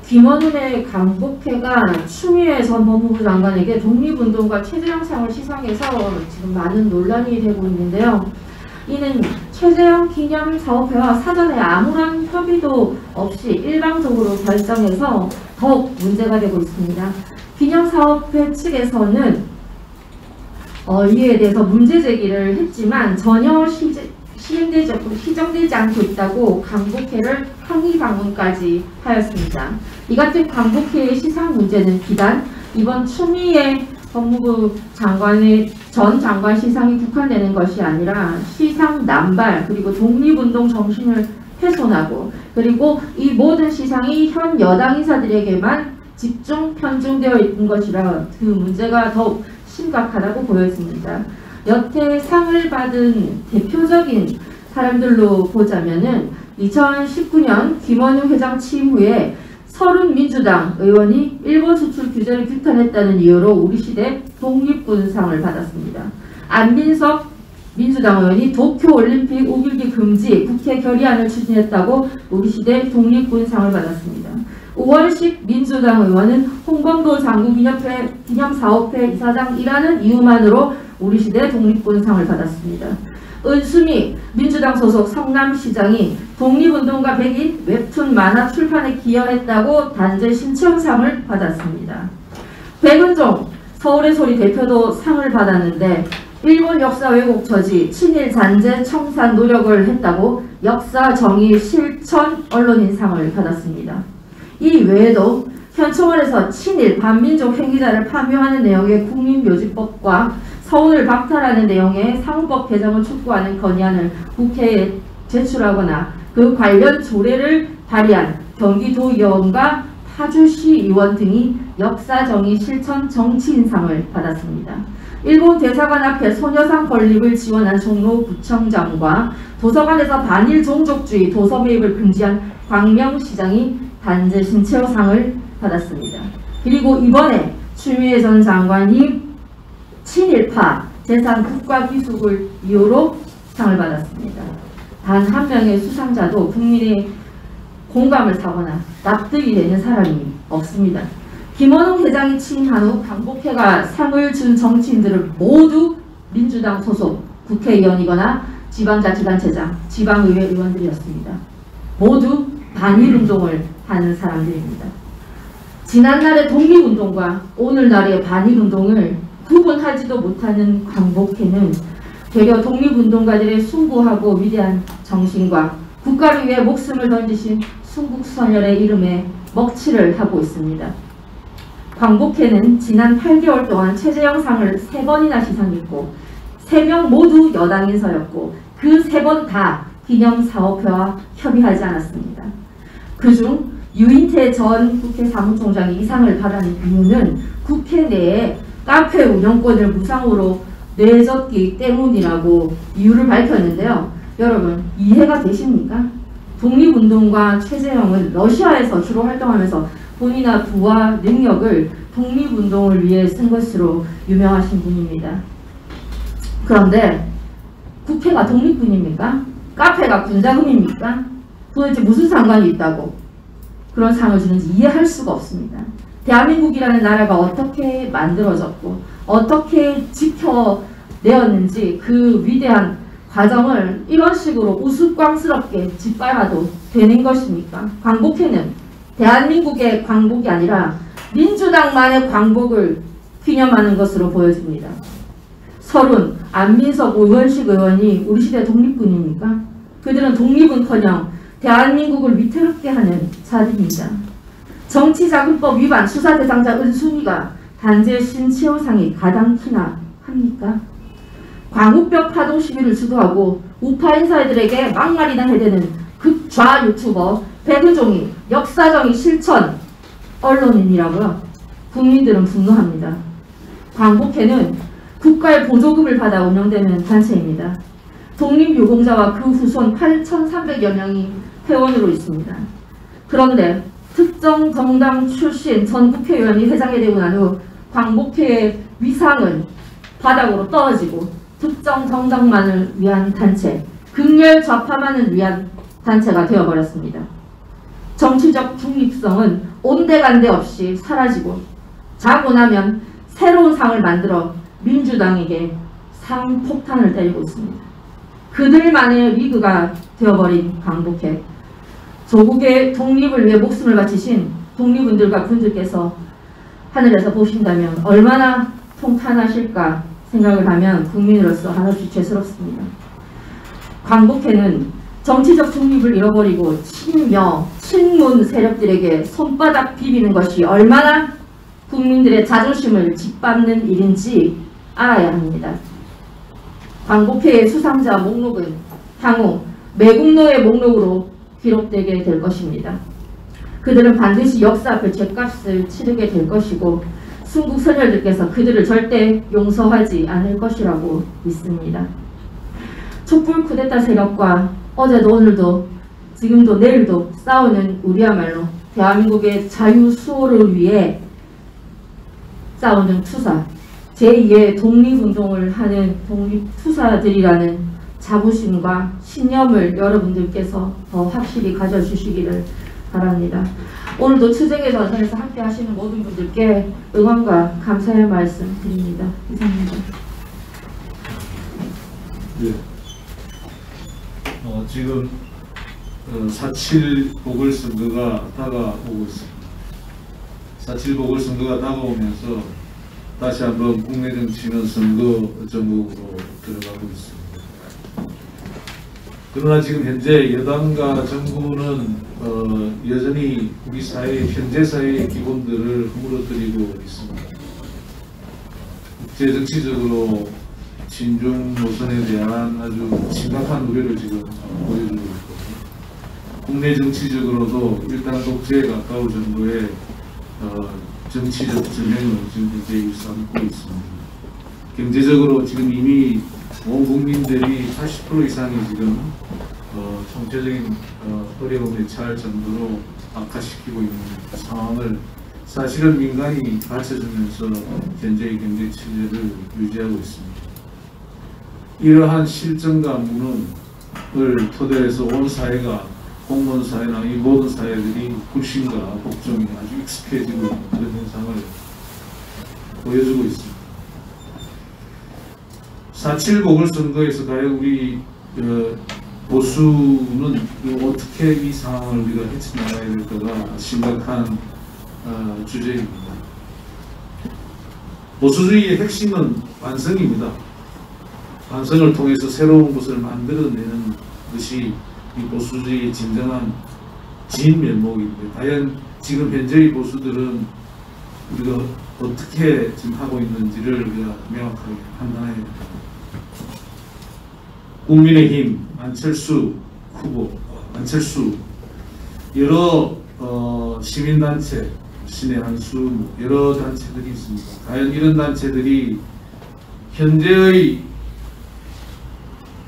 김원훈의 강복회가 추미애 전 법무부 장관에게 독립운동가 최재형상을 시상해서 지금 많은 논란이 되고 있는데요. 이는 최재형 기념사업회와 사전에 아무런 협의도 없이 일방적으로 결정해서 더욱 문제가 되고 있습니다. 기념사업회 측에서는 이에 대해서 문제 제기를 했지만 전혀 시정되지 않고 있다고 강복회를 항의 방문까지 하였습니다. 이 같은 강복회의 시상 문제는 비단 이번 추미애 법무부 장관의 전 장관 시상이 국한되는 것이 아니라 시상 남발 그리고 독립운동 정신을 훼손하고 그리고 이 모든 시상이 현 여당 인사들에게만 집중 편중되어 있는 것이라 그 문제가 더욱 심각하다고 보여집니다. 여태 상을 받은 대표적인 사람들로 보자면은 2019년 김원효 회장 취임 후에 30민주당 의원이 일본 수출 규제를 규탄했다는 이유로 우리 시대 독립군상을 받았습니다. 안민석 민주당 의원이 도쿄올림픽 우길기 금지 국회 결의안을 추진했다고 우리 시대 독립군상을 받았습니다. 우원식 민주당 의원은 홍범도 장군 기념사업회 이사장이라는 이유만으로 우리 시대 독립군상을 받았습니다. 은수미 민주당 소속 성남시장이 독립운동가 100인 웹툰 만화 출판에 기여했다고 단재 신청상을 받았습니다. 백은종 서울의 소리 대표도 상을 받았는데 일본 역사 왜곡 저지 친일 잔재 청산 노력을 했다고 역사 정의 실천 언론인상을 받았습니다. 이 외에도 현충원에서 친일 반민족 행위자를 파묘하는 내용의 국민묘지법과 서운을 박탈하는 내용의 사무법 개정을 촉구하는 건의안을 국회에 제출하거나 그 관련 조례를 발의한 경기도의원과 파주시의원 등이 역사정의 실천 정치인상을 받았습니다. 일본 대사관 앞에 소녀상 건립을 지원한 종로구청장과 도서관에서 반일 종족주의 도서 매입을 금지한 광명시장이 단재 신체호상을 받았습니다. 그리고 이번에 추미애 전 장관이 친일파 재산 국가기속을 이유로 상을 받았습니다. 단 한 명의 수상자도 국민의 공감을 사거나 납득이 되는 사람이 없습니다. 김원웅 회장이 취임한 후 광복회가 상을 준 정치인들은 모두 민주당 소속 국회의원이거나 지방자치단체장, 지방의회 의원들이었습니다. 모두 반일운동을 하는 사람들입니다. 지난날의 독립운동과 오늘날의 반일운동을 구분하지도 못하는 광복회는 되려 독립운동가들의 숭고하고 위대한 정신과 국가를 위해 목숨을 던지신 순국선열의 이름에 먹칠을 하고 있습니다. 광복회는 지난 8개월 동안 최재형 상을 3번이나 시상했고 3명 모두 여당 인사였고 그 3번 다 기념사업회와 협의하지 않았습니다. 그중 유인태 전 국회 사무총장이 이 상을 받은 이유는 국회 내에 카페 운영권을 무상으로 내줬기 때문이라고 이유를 밝혔는데요. 여러분 이해가 되십니까? 독립운동가 최재형은 러시아에서 주로 활동하면서 본인의 부와 능력을 독립운동을 위해 쓴 것으로 유명하신 분입니다. 그런데 국회가 독립군입니까? 카페가 군자금입니까? 도대체 무슨 상관이 있다고 그런 상을 주는지 이해할 수가 없습니다. 대한민국이라는 나라가 어떻게 만들어졌고 어떻게 지켜내었는지 그 위대한 과정을 이런 식으로 우스꽝스럽게 짓밟아도 되는 것입니까? 광복회는 대한민국의 광복이 아니라 민주당만의 광복을 기념하는 것으로 보여집니다. 서른, 안민석, 오현식 의원이 우리 시대 독립군입니까? 그들은 독립은커녕 대한민국을 위태롭게 하는 자들입니다. 정치자금법 위반 수사 대상자 은순이가 단죄 신치호상이 가당키나 합니까? 광우병 파동 시위를 주도하고 우파 인사들에게 막말이나 해대는 극좌 유튜버 백은종이 역사적인 실천 언론인이라고요? 국민들은 분노합니다. 광복회는 국가의 보조금을 받아 운영되는 단체입니다. 독립유공자와 그 후손 8,300여 명이 회원으로 있습니다. 그런데 특정 정당 출신 전 국회의원이 회장이 되고 난 후 광복회의 위상은 바닥으로 떨어지고 특정 정당만을 위한 단체, 극렬 좌파만을 위한 단체가 되어버렸습니다. 정치적 중립성은 온데간데 없이 사라지고 자고 나면 새로운 상을 만들어 민주당에게 상폭탄을 때리고 있습니다. 그들만의 리그가 되어버린 광복회. 조국의 독립을 위해 목숨을 바치신 독립운들과 군들께서 하늘에서 보신다면 얼마나 통탄하실까 생각을 하면 국민으로서 한없이 죄스럽습니다. 광복회는 정치적 중립을 잃어버리고 친명, 친문 세력들에게 손바닥 비비는 것이 얼마나 국민들의 자존심을 짓밟는 일인지 알아야 합니다. 광복회의 수상자 목록은 향후 매국노의 목록으로 기록되게 될 것입니다. 그들은 반드시 역사 앞에 죗값을 치르게 될 것이고 순국 선열들께서 그들을 절대 용서하지 않을 것이라고 믿습니다. 촛불 쿠데타 세력과 어제도 오늘도 지금도 내일도 싸우는 우리야말로 대한민국의 자유 수호를 위해 싸우는 투사, 제2의 독립운동을 하는 독립투사들이라는 자부심과 신념을 여러분들께서 더 확실히 가져주시기를 바랍니다. 오늘도 투쟁의 전선에서 함께 하시는 모든 분들께 응원과 감사의 말씀 드립니다. 이상입니다. 네. 지금 4.7 보궐선거가 다가오고 있습니다. 4.7 보궐선거가 다가오면서 다시 한번 국내 정치는 선거 전국으로 들어가고 있습니다. 그러나 지금 현재 여당과 정부는 여전히 우리 사회, 현재 사회의 기본들을 허물어뜨리고 있습니다. 국제정치적으로 친중 노선에 대한 아주 심각한 우려를 지금 보여주고 있고, 국내 정치적으로도 일단 독재에 가까운 정도의 정치적 전쟁을 지금 현재 일삼고 있습니다. 경제적으로 지금 이미 온 국민들이 80% 이상이 지금 총체적인 어려움에 처할 정도로 악화시키고 있는 상황을 사실은 민간이 받쳐주면서 현재의 경제 체제를 유지하고 있습니다. 이러한 실정과 무능을 토대로 해서 온 사회가 공무원 사회나 이 모든 사회들이 불신과 복종이 아주 익숙해지고 있는 그런 현상을 보여주고 있습니다. 4.7 보궐선거에서 과연 우리 보수는 어떻게 이 상황을 우리가 헤쳐나가야 될까가 심각한 주제입니다. 보수주의의 핵심은 완성입니다. 완성을 통해서 새로운 것을 만들어내는 것이 이 보수주의의 진정한 진면목인데, 과연 지금 현재의 보수들은 우리가 어떻게 지금 하고 있는지를 우리가 명확하게 판단해야 됩니다. 국민의힘 안철수 후보, 안철수 여러 시민단체, 신의 한수 여러 단체들이 있습니다. 과연 이런 단체들이 현재의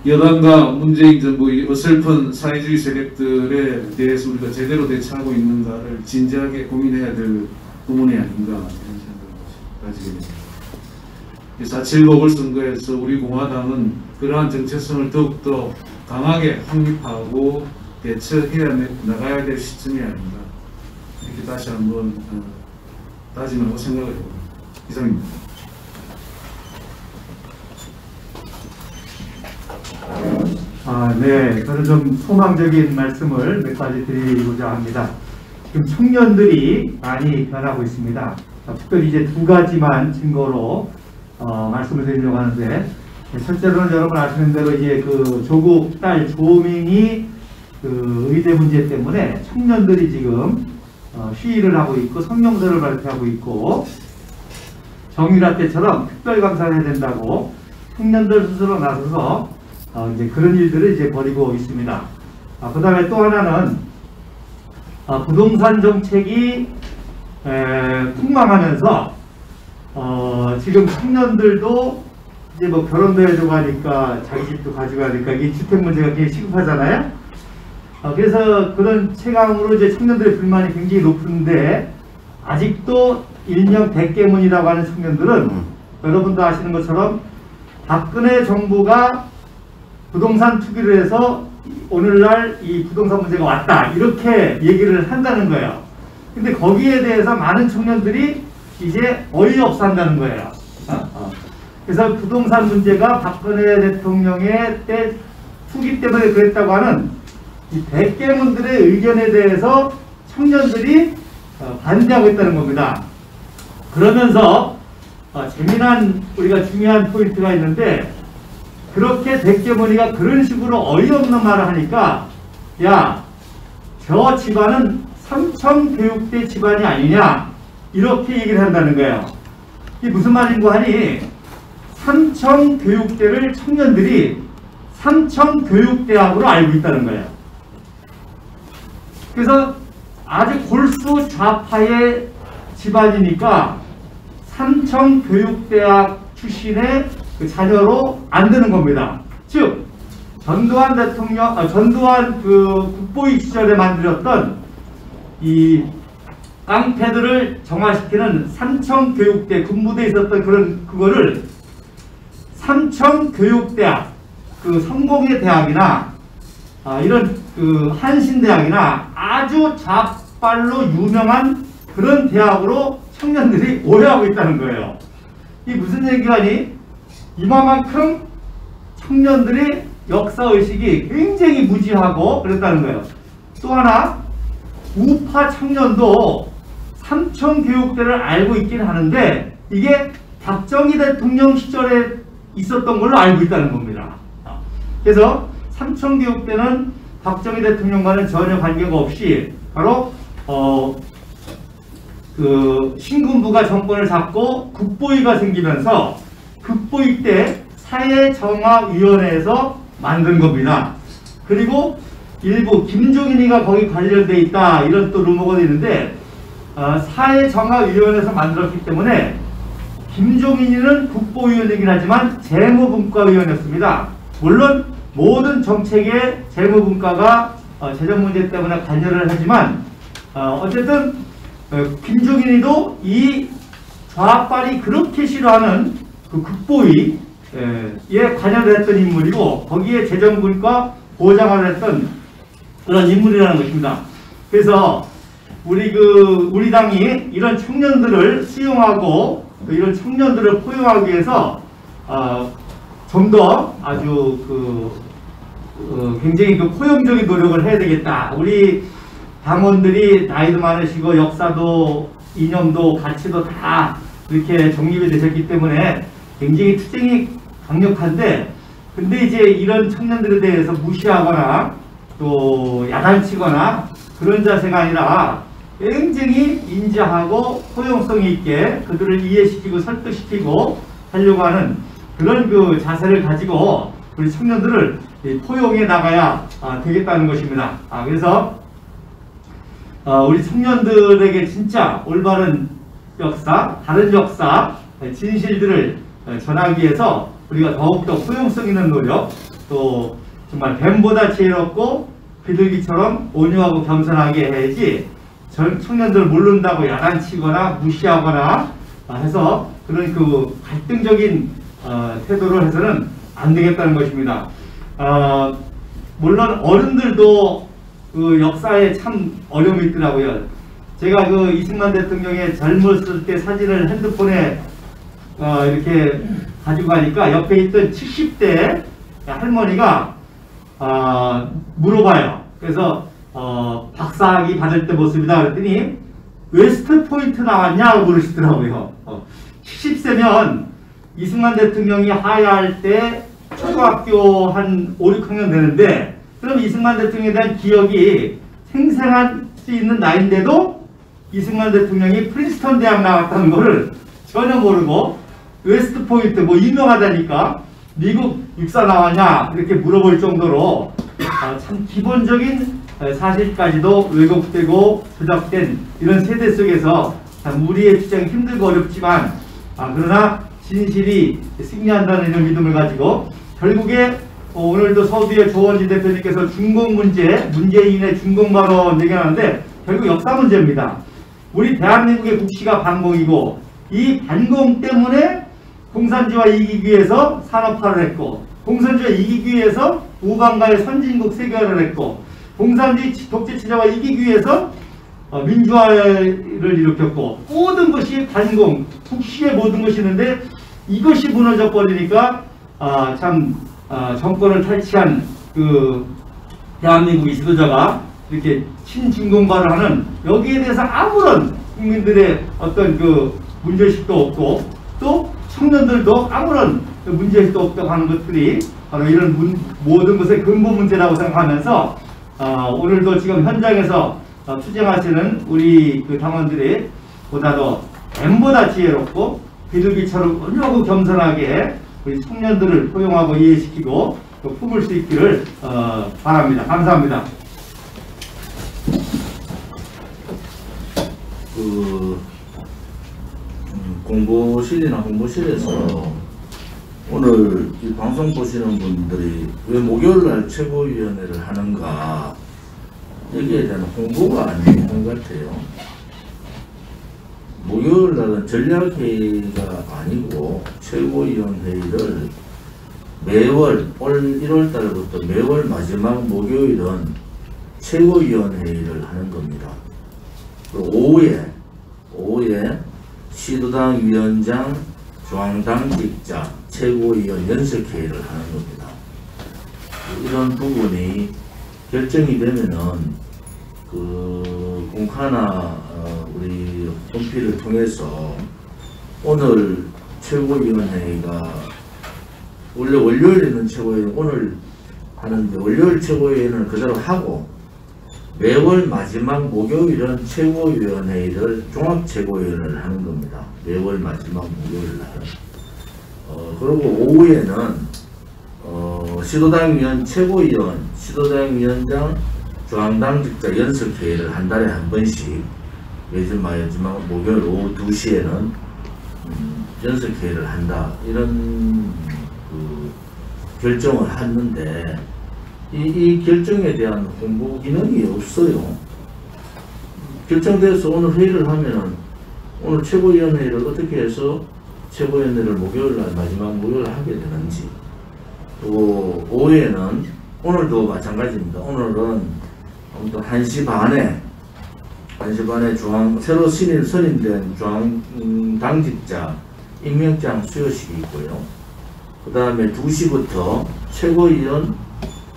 여당과 문재인 정부의 어설픈 사회주의 세력들에 대해서 우리가 제대로 대처하고 있는가를 진지하게 고민해야 될 부분이 아닌가 이런 생각을 가지게 됩니다. 4.7 보궐선거에서 우리 공화당은 그러한 정체성을 더욱더 강하게 확립하고 대처해야 나가야 될 시점이 아닌가, 이렇게 다시 한번 다짐하고 생각을 해봅니다. 이상입니다. 네, 저는 좀 소망적인 말씀을 몇 가지 드리고자 합니다. 지금 청년들이 많이 변하고 있습니다. 특별히 이제 두 가지만 증거로 말씀을 드리려고 하는데, 실제로는 여러분 아시는 대로 이제 그 조국 딸 조민이 그 의대 문제 때문에 청년들이 지금 시위를 하고 있고 성명서를 발표하고 있고, 정유라 때처럼 특별감사를 해야 된다고 청년들 스스로 나서서 이제 그런 일들을 이제 벌이고 있습니다. 그 다음에 또 하나는 부동산 정책이 폭망하면서 지금 청년들도 이제 뭐 결혼도 해주고 하니까 자기 집도 가지고 하니까 이게 주택 문제가 굉장히 시급하잖아요. 그래서 그런 체감으로 이제 청년들의 불만이 굉장히 높은데, 아직도 일명 대깨문이라고 하는 청년들은 여러분도 아시는 것처럼 박근혜 정부가 부동산 투기를 해서 오늘날 이 부동산 문제가 왔다, 이렇게 얘기를 한다는 거예요. 근데 거기에 대해서 많은 청년들이 이제 어이없어 한다는 거예요. 그래서 부동산 문제가 박근혜 대통령의 때 투기 때문에 그랬다고 하는 이 대깨문들의 의견에 대해서 청년들이 반대하고 있다는 겁니다. 그러면서 재미난 우리가 중요한 포인트가 있는데, 그렇게 대깨문이가 그런 식으로 어이없는 말을 하니까, 야, 저 집안은 삼청교육대 집안이 아니냐, 이렇게 얘기를 한다는 거예요. 이게 무슨 말인고 하니, 삼청교육대를 청년들이 삼청교육대학으로 알고 있다는 거예요. 그래서 아주 골수 좌파의 집안이니까 삼청교육대학 출신의 그 자녀로 안 되는 겁니다. 즉 전두환 대통령, 전두환 그 국보위 시절에 만들었던 이 깡패들을 정화시키는 삼청교육대, 군부대에 있었던 그거를 삼청교육대학, 그 성공회 대학이나 이런 그 한신대학이나 아주 좌빨로 유명한 그런 대학으로 청년들이 오해하고 있다는 거예요. 이게 무슨 얘기하니? 이만큼 청년들이 역사의식이 굉장히 무지하고 그랬다는 거예요. 또 하나, 우파 청년도 삼청교육대를 알고 있긴 하는데, 이게 박정희 대통령 시절에 있었던 걸로 알고 있다는 겁니다. 그래서 삼청교육대는 박정희 대통령과는 전혀 관계가 없이 바로 그 신군부가 정권을 잡고 국보위가 생기면서 국보위 때 사회정화위원회에서 만든 겁니다. 그리고 일부 김종인이가 거기 관련돼 있다, 이런 또 루머가 있는데, 사회정화위원회에서 만들었기 때문에 김종인이는 국보위원이긴 하지만 재무분과위원이었습니다. 물론 모든 정책에 재무분과가 재정 문제 때문에 관여를 하지만 어쨌든 김종인이도 이 좌빨이 그렇게 싫어하는 그 국보위에 관여를 했던 인물이고, 거기에 재정분과 보좌관을 했던 그런 인물이라는 것입니다. 그래서 우리 당이 이런 청년들을 수용하고 또 이런 청년들을 포용하기 위해서 좀 더 아주 굉장히 포용적인 노력을 해야 되겠다. 우리 당원들이 나이도 많으시고 역사도 이념도 가치도 다 이렇게 정립이 되셨기 때문에 굉장히 투쟁이 강력한데, 근데 이제 이런 청년들에 대해서 무시하거나 또 야단치거나 그런 자세가 아니라 굉장히 인자하고 포용성 있게 그들을 이해시키고 설득시키고 하려고 하는 그런 자세를 가지고 우리 청년들을 포용해 나가야 되겠다는 것입니다. 그래서 우리 청년들에게 진짜 올바른 역사, 다른 역사, 진실들을 전하기 위해서 우리가 더욱더 포용성 있는 노력, 또 정말 뱀보다 지혜롭고 비둘기처럼 온유하고 겸손하게 해야지 청년들을 모른다고 야단치거나 무시하거나 해서 그런 갈등적인 태도를 해서는 안 되겠다는 것입니다. 물론 어른들도 역사에 참 어려움이 있더라고요. 제가 이승만 대통령의 젊었을 때 사진을 핸드폰에 이렇게 가지고 가니까 옆에 있던 70대 할머니가 물어봐요. 그래서 박사학위 받을 때 모습이다 그랬더니 웨스트 포인트 나왔냐고 물으시더라고요. 70세면 이승만 대통령이 하야할 때 초등학교 한 5, 6학년 되는데, 그럼 이승만 대통령에 대한 기억이 생생할 수 있는 나이인데도 이승만 대통령이 프린스턴 대학 나왔다는 것을 전혀 모르고 웨스트 포인트 유명하다니까 미국 육사 나왔냐 이렇게 물어볼 정도로 참 기본적인 사실까지도 왜곡되고 조작된 이런 세대 속에서 참 우리의 주장이 힘들고 어렵지만 그러나 진실이 승리한다는 이런 믿음을 가지고 결국에 오늘도 서두에 조원지 대표님께서 문재인의 중공발언 얘기하는데 결국 역사 문제입니다. 우리 대한민국의 국시가 반공이고 이 반공 때문에 공산주의와 이기기 위해서 산업화를 했고, 공산주의와 이기기 위해서 우방과의 선진국 세계화를 했고, 공산주의 독재체제와 이기기 위해서 민주화를 일으켰고, 모든 것이 반공, 국시의 모든 것이 있는데 이것이 무너져 버리니까 정권을 탈취한 대한민국의 지도자가 이렇게 친중공발을 하는, 여기에 대해서 아무런 국민들의 어떤 문제의식도 없고 또 청년들도 아무런 문제의식도 없다고 하는 것들이 바로 이런 모든 것의 근본 문제라고 생각하면서 오늘도 지금 현장에서 투쟁하시는 우리 당원들이 보다 더 뱀보다 지혜롭고 비둘기처럼 온유하고 겸손하게 우리 청년들을 포용하고 이해시키고 또 품을 수 있기를 바랍니다. 감사합니다. 공보실이나 홍보실에서 오늘 이 방송 보시는 분들이 왜 목요일날 최고위원회를 하는가, 여기에 대한 홍보가 아닌 것 같아요. 목요일날은 전략회의가 아니고 최고위원회의를 매월 올 1월달부터 매월 마지막 목요일은 최고위원회의를 하는 겁니다. 그리고 오후에 시도당 위원장, 중앙당직자, 최고위원 연석회의를 하는 겁니다. 이런 부분이 결정이 되면은 공카나 우리 홈피를 통해서 오늘 최고위원회의가 원래 월요일에는 최고위원 오늘 하는데 월요일 최고위원회는 그대로 하고 매월 마지막 목요일은 최고위원회의를 종합최고위원회를 하는 겁니다. 매월 마지막 목요일날. 그리고 오후에는 시도당 위원 최고위원, 시도당 위원장, 중앙당직자 연석회의를 한 달에 한 번씩 매주 마지막 목요일 오후 2시에는 연석회의를 한다, 이런 결정을 했는데 이 결정에 대한 홍보 기능이 없어요. 결정돼서 오늘 회의를 하면은 오늘 최고위원회의를 어떻게 해서 최고위원회를 목요일날 마지막 목요일날 하게 되는지, 또 오후에는 오늘도 마찬가지입니다. 오늘은 아무튼 1시 반에 새로 선임된 중앙당직자 임명장 수여식이 있고요. 그 다음에 2시부터 최고위원,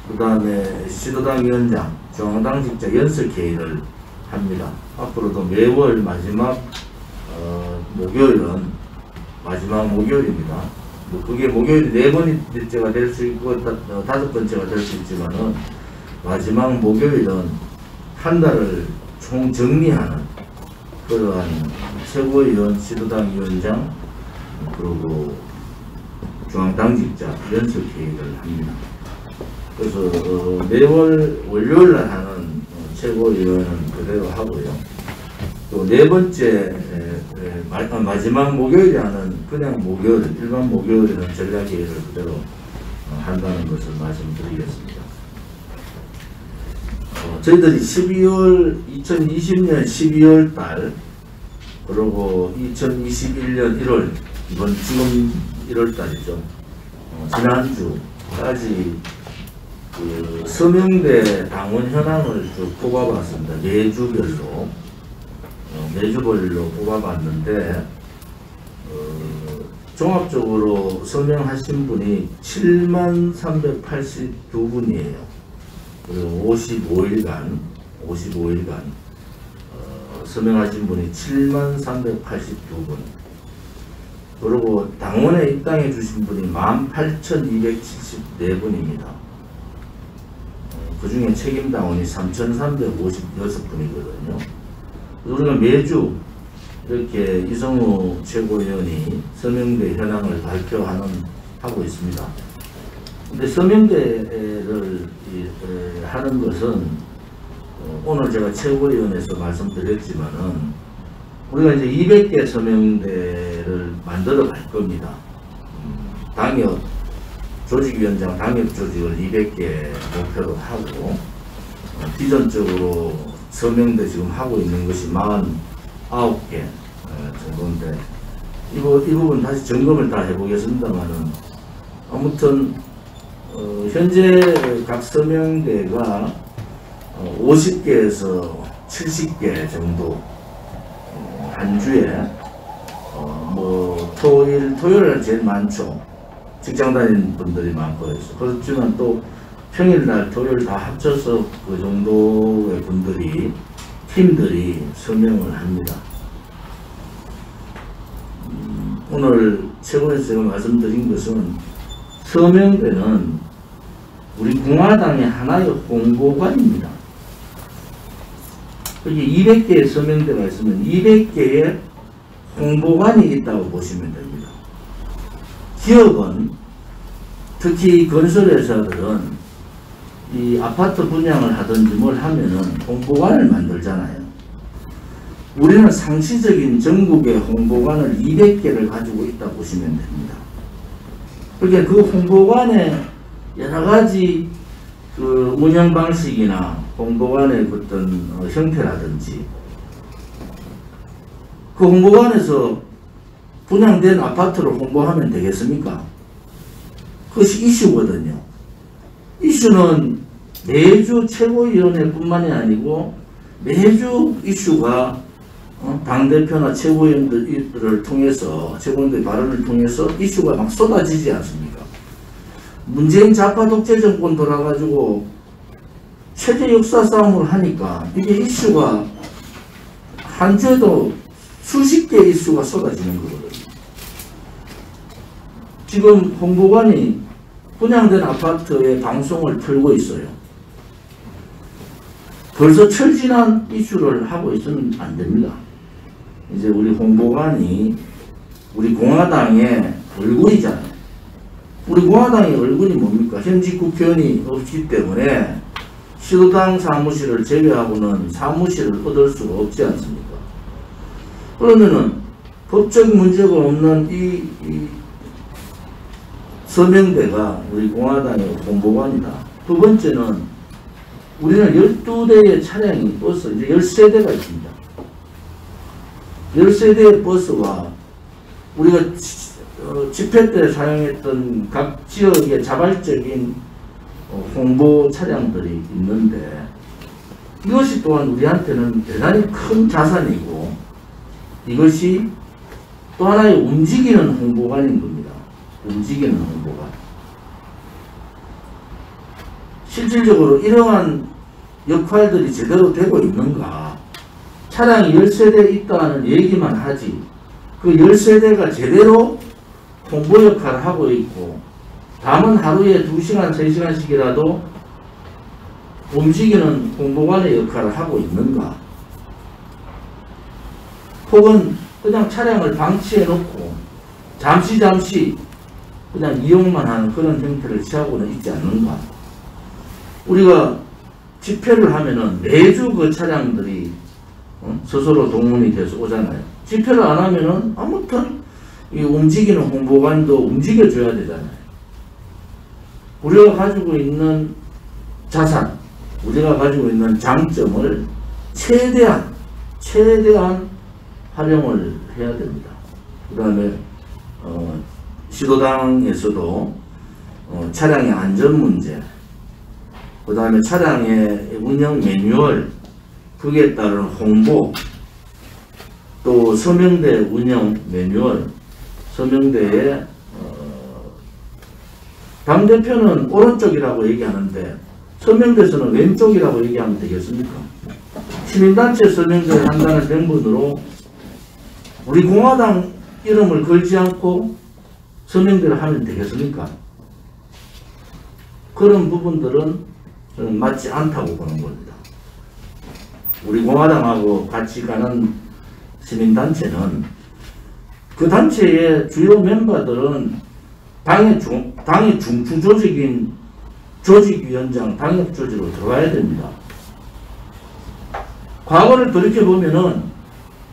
그 다음에 시도당 위원장, 중앙당직자 연설회의를 합니다. 앞으로도 매월 마지막 목요일은 마지막 목요일입니다. 뭐 그게 목요일이 4번째가 될 수 있고 5번째가 될 수 있지만은 마지막 목요일은 한 달을 총 정리하는 그러한 최고위원, 시도당 위원장, 그리고 중앙당직자 연설회의를 합니다. 그래서 매월 월요일 날 하는 최고위원은 그대로 하고요. 또 4번째 마지막 목요일에 하는 그냥 목요일, 일반 목요일에는 전략회의를 그대로 한다는 것을 말씀드리겠습니다. 저희들이 2020년 12월 달, 그리고 2021년 1월, 지금 1월 달이죠. 지난주까지 그 서명대 당원 현황을 쭉 뽑아봤습니다. 매주별로 뽑아봤는데, 종합적으로 서명하신 분이 73,382분이에요. 그리고 55일간 서명하신 분이 73,382분. 그리고 당원에 입당해 주신 분이 18,274분입니다. 그 중에 책임당원이 3,356분이거든요. 우리가 매주 이렇게 이성우 최고위원이 서명대 현황을 하고 있습니다. 근데 서명대를 하는 것은 오늘 제가 최고위원회에서 말씀드렸지만은 우리가 이제 200개 서명대를 만들어 갈 겁니다. 당협 조직위원장 당협 조직을 200개 목표로 하고 비전적으로 서명대 지금 하고 있는 것이 49개 정도인데 이 부분 다시 점검을 다 해보겠습니다만은 아무튼 현재 각 서명대가 50개에서 70개 정도 한 주에 뭐 토요일은 제일 많죠. 직장 다니는 분들이 많고 해서 그렇지만 또 평일날 토요일 다 합쳐서 그 정도의 팀들이 서명을 합니다. 오늘 최근에 제가 말씀드린 것은 서명대는 우리 공화당의 하나의 홍보관입니다. 여기 200개의 서명대가 있으면 200개의 홍보관이 있다고 보시면 됩니다. 기업은 특히 건설회사들은 이 아파트 분양을 하든지 뭘 하면은 홍보관을 만들잖아요. 우리는 상시적인 전국의 홍보관을 200개를 가지고 있다고 보시면 됩니다. 그러니까 그 홍보관의 여러 가지 그 운영 방식이나 홍보관의 어떤 형태라든지 그 홍보관에서 분양된 아파트를 홍보하면 되겠습니까? 그것이 이슈거든요. 이슈는 매주 최고위원회뿐만이 아니고 매주 이슈가 당대표나 최고위원들을 통해서 최고위원들 발언을 통해서 이슈가 막 쏟아지지 않습니까? 문재인 좌파 독재 정권 돌아가지고 최대 역사 싸움을 하니까 이게 이슈가 한 주에도 수십 개의 이슈가 쏟아지는 거거든요. 지금 홍보관이 분양된 아파트의 방송을 틀고 있어요. 벌써 철진한 이슈를 하고 있으면 안 됩니다. 이제 우리 홍보관이 우리 공화당의 얼굴이잖아요. 우리 공화당의 얼굴이 뭡니까? 현직 국회의원이 없기 때문에 시도당 사무실을 제외하고는 사무실을 얻을 수가 없지 않습니까? 그러면은 법적 문제가 없는 이 서명대가 우리 공화당의 홍보관이다. 두 번째는 우리는 12대의 차량이 버스, 이제 13대가 있습니다. 13대의 버스와 우리가 집회 때 사용했던 각 지역의 자발적인 홍보 차량들이 있는데 이것이 또한 우리한테는 대단히 큰 자산이고 이것이 또 하나의 움직이는 홍보관인 겁니다. 움직이는 홍보관. 실질적으로 이러한 역할들이 제대로 되고 있는가? 차량이 10세대 있다는 얘기만 하지 그 10세대가 제대로 홍보 역할을 하고 있고 다만 하루에 2시간, 3시간씩이라도 움직이는 홍보관의 역할을 하고 있는가? 혹은 그냥 차량을 방치해 놓고 잠시 그냥 이용만 하는 그런 형태를 취하고는 있지 않는가? 우리가 집회를 하면은 매주 그 차량들이 스스로 동원이 돼서 오잖아요. 집회를 안 하면은 아무튼 이 움직이는 홍보관도 움직여줘야 되잖아요. 우리가 가지고 있는 자산, 우리가 가지고 있는 장점을 최대한 활용을 해야 됩니다. 그 다음에 시도당에서도 차량의 안전 문제, 그 다음에 차량의 운영 매뉴얼, 거기에 따른 홍보, 또 서명대 운영 매뉴얼, 서명대의 당대표는 오른쪽이라고 얘기하는데 서명대에서는 왼쪽이라고 얘기하면 되겠습니까? 시민단체 서명대를 한다는 명분으로 우리 공화당 이름을 걸지 않고 서명대를 하면 되겠습니까? 그런 부분들은 저는 맞지 않다고 보는 겁니다. 우리 공화당하고 같이 가는 시민단체는 그 단체의 주요 멤버들은 당의 중추 조직인 조직위원장, 당협조직으로 들어가야 됩니다. 과거를 돌이켜보면은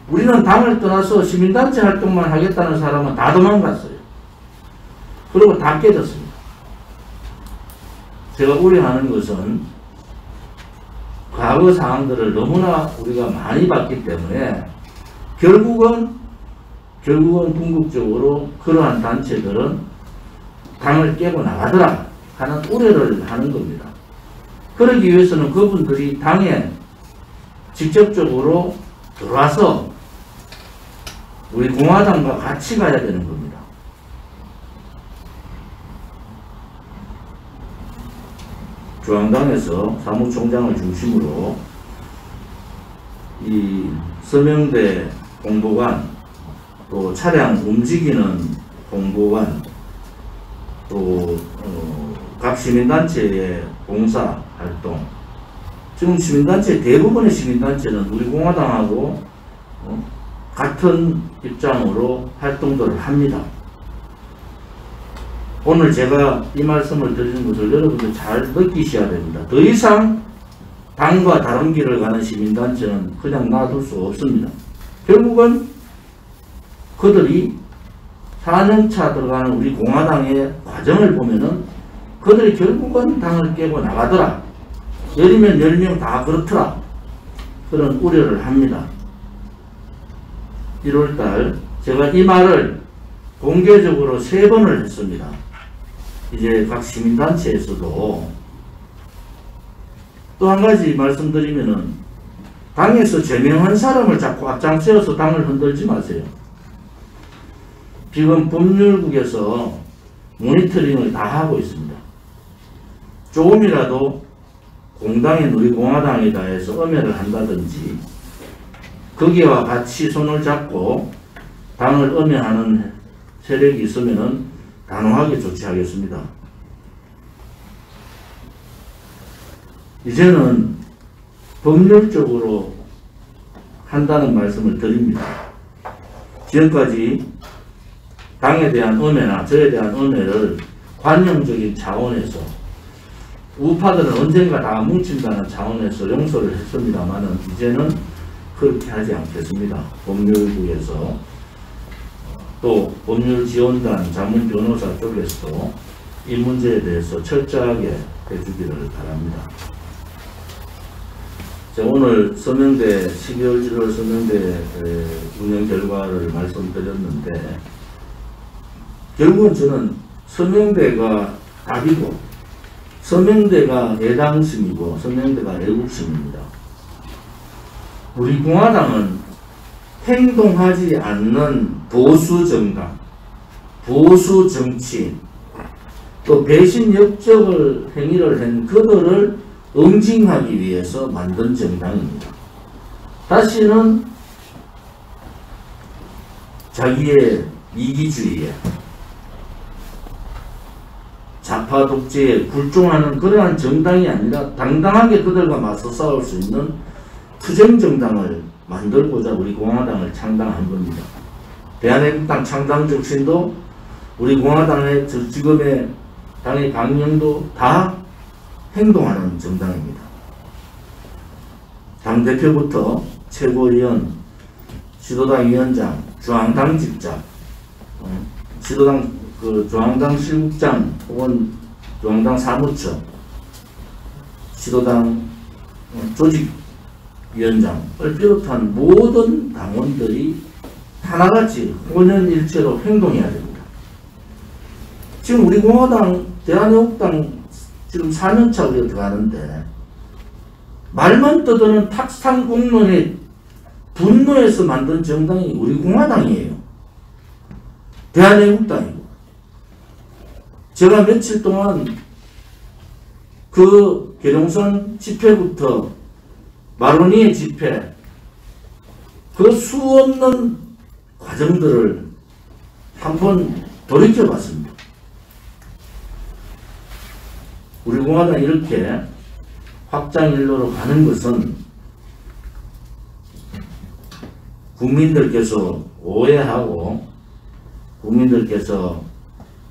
우리는 당을 떠나서 시민단체 활동만 하겠다는 사람은 다 도망갔어요. 그리고 다 깨졌습니다. 제가 우려하는 것은 과거 상황들을 너무나 우리가 많이 봤기 때문에 결국은 궁극적으로 그러한 단체들은 당을 깨고 나가더라 하는 우려를 하는 겁니다. 그러기 위해서는 그분들이 당에 직접적으로 들어와서 우리 공화당과 같이 가야 되는 겁니다. 중앙당에서 사무총장을 중심으로 이 서명대 홍보관, 또 차량 움직이는 홍보관, 또 각 시민단체의 봉사활동, 지금 시민단체 대부분의 시민단체는 우리 공화당하고 같은 입장으로 활동들을 합니다. 오늘 제가 이 말씀을 드리는 것을 여러분들 잘 느끼셔야 됩니다. 더 이상 당과 다른 길을 가는 시민단체는 그냥 놔둘 수 없습니다. 결국은 그들이 4년차 들어가는 우리 공화당의 과정을 보면은 그들이 결국은 당을 깨고 나가더라. 열이면 10명 다 그렇더라. 그런 우려를 합니다. 1월달 제가 이 말을 공개적으로 3번을 했습니다. 이제 각 시민단체에서도 또 한 가지 말씀드리면은 당에서 제명한 사람을 자꾸 앞장세워서 당을 흔들지 마세요. 지금 법률국에서 모니터링을 다 하고 있습니다. 조금이라도 공당인 우리 공화당에 대해서 엄해를 한다든지 거기와 같이 손을 잡고 당을 엄해하는 세력이 있으면 단호하게 조치하겠습니다. 이제는 법률적으로 한다는 말씀을 드립니다. 지금까지 당에 대한 엄해나 저에 대한 엄해를 관용적인 차원에서 우파들은 언젠가 다 뭉친다는 차원에서 용서를 했습니다만은 이제는 그렇게 하지 않겠습니다. 법률국에서 또 법률지원단 자문 변호사 쪽에서도 이 문제에 대해서 철저하게 해주기를 바랍니다. 제가 오늘 서명대 12월 1월 서명대 운영 결과를 말씀드렸는데 결국은 저는 서명대가 답이고 서명대가 애당심이고 서명대가 애국심입니다. 우리 공화당은 행동하지 않는 보수 정당, 보수 정치인, 또 배신 역적을 행위를 한 그들을 응징하기 위해서 만든 정당입니다. 다시는 자기의 이기주의에 좌파 독재에 굴종하는 그러한 정당이 아니라 당당하게 그들과 맞서 싸울 수 있는 투쟁 정당을 만들고자 우리 공화당을 창당한 겁니다. 대한민국당 창당 정신도 우리 공화당의 지금의 당의 강령도 다 행동하는 정당입니다. 당대표부터 최고위원, 지도당 위원장, 중앙당직자, 지도당 중앙당 실국장 혹은 중앙당 사무처, 지도당 조직위원장을 비롯한 모든 당원들이 하나같이 혼연일체로 행동해야 됩니다. 지금 우리 공화당, 대한민국당 지금 4년차 우리가 들어가는데 말만 떠드는 탁상공론의 분노에서 만든 정당이 우리 공화당이에요. 대한민국당이고. 제가 며칠 동안 그 계룡선 집회부터 마로니에 집회, 그 수없는 과정들을 한번 돌이켜봤습니다. 우리 공화당이 이렇게 확장일로로 가는 것은 국민들께서 오해하고 국민들께서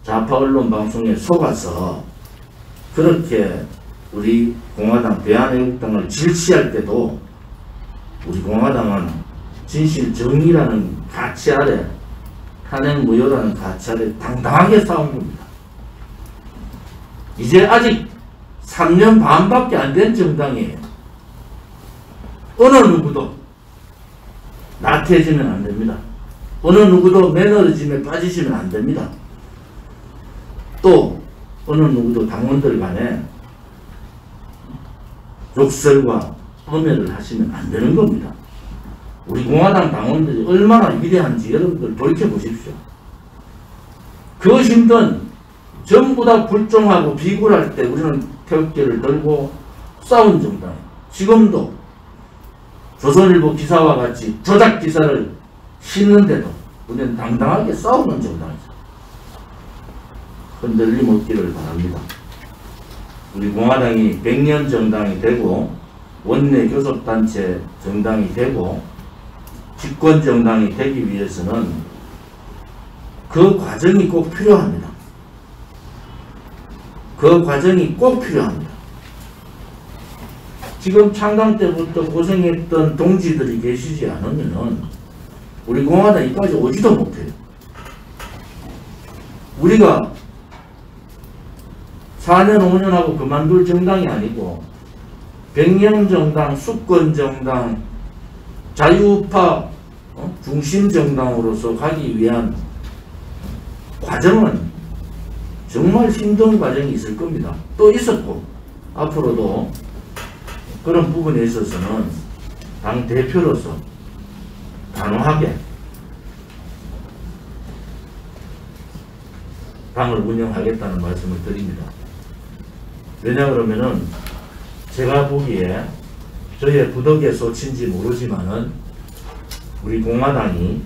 좌파 언론 방송에 속아서 그렇게 우리 공화당, 대한민국당을 질시할 때도 우리 공화당은 진실 정의라는 가치 아래, 탄핵 무효라는 가치 아래 당당하게 싸운 겁니다. 이제 아직 3년 반밖에 안 된 정당이에요. 어느 누구도 나태해지면 안 됩니다. 어느 누구도 매너리즘에 빠지시면 안 됩니다. 또 어느 누구도 당원들 간에 욕설과 엄해를 하시면 안 되는 겁니다. 우리 공화당 당원들이 얼마나 위대한지 여러분들 돌이켜보십시오. 그 힘든 전부 다 불종하고 비굴할 때 우리는 태극기를 들고 싸운 정당이에요. 지금도 조선일보 기사와 같이 조작 기사를 싣는데도 우리는 당당하게 싸우는 정당이죠. 흔들림 없기를 바랍니다. 우리 공화당이 100년 정당이 되고 원내 교섭단체 정당이 되고 집권 정당이 되기 위해서는 그 과정이 꼭 필요합니다. 그 과정이 꼭 필요합니다. 지금 창당 때부터 고생했던 동지들이 계시지 않으면은 우리 공화당 이까지 오지도 못해요. 우리가 4년, 5년 하고 그만둘 정당이 아니고 100년 정당, 수권 정당, 자유우파 중심 정당으로서 가기 위한 과정은 정말 힘든 과정이 있을 겁니다. 또 있었고 앞으로도 그런 부분에 있어서는 당 대표로서 단호하게 당을 운영하겠다는 말씀을 드립니다. 왜냐 그러면은 제가 보기에 저의 부덕의 소치인지 모르지만은 우리 공화당이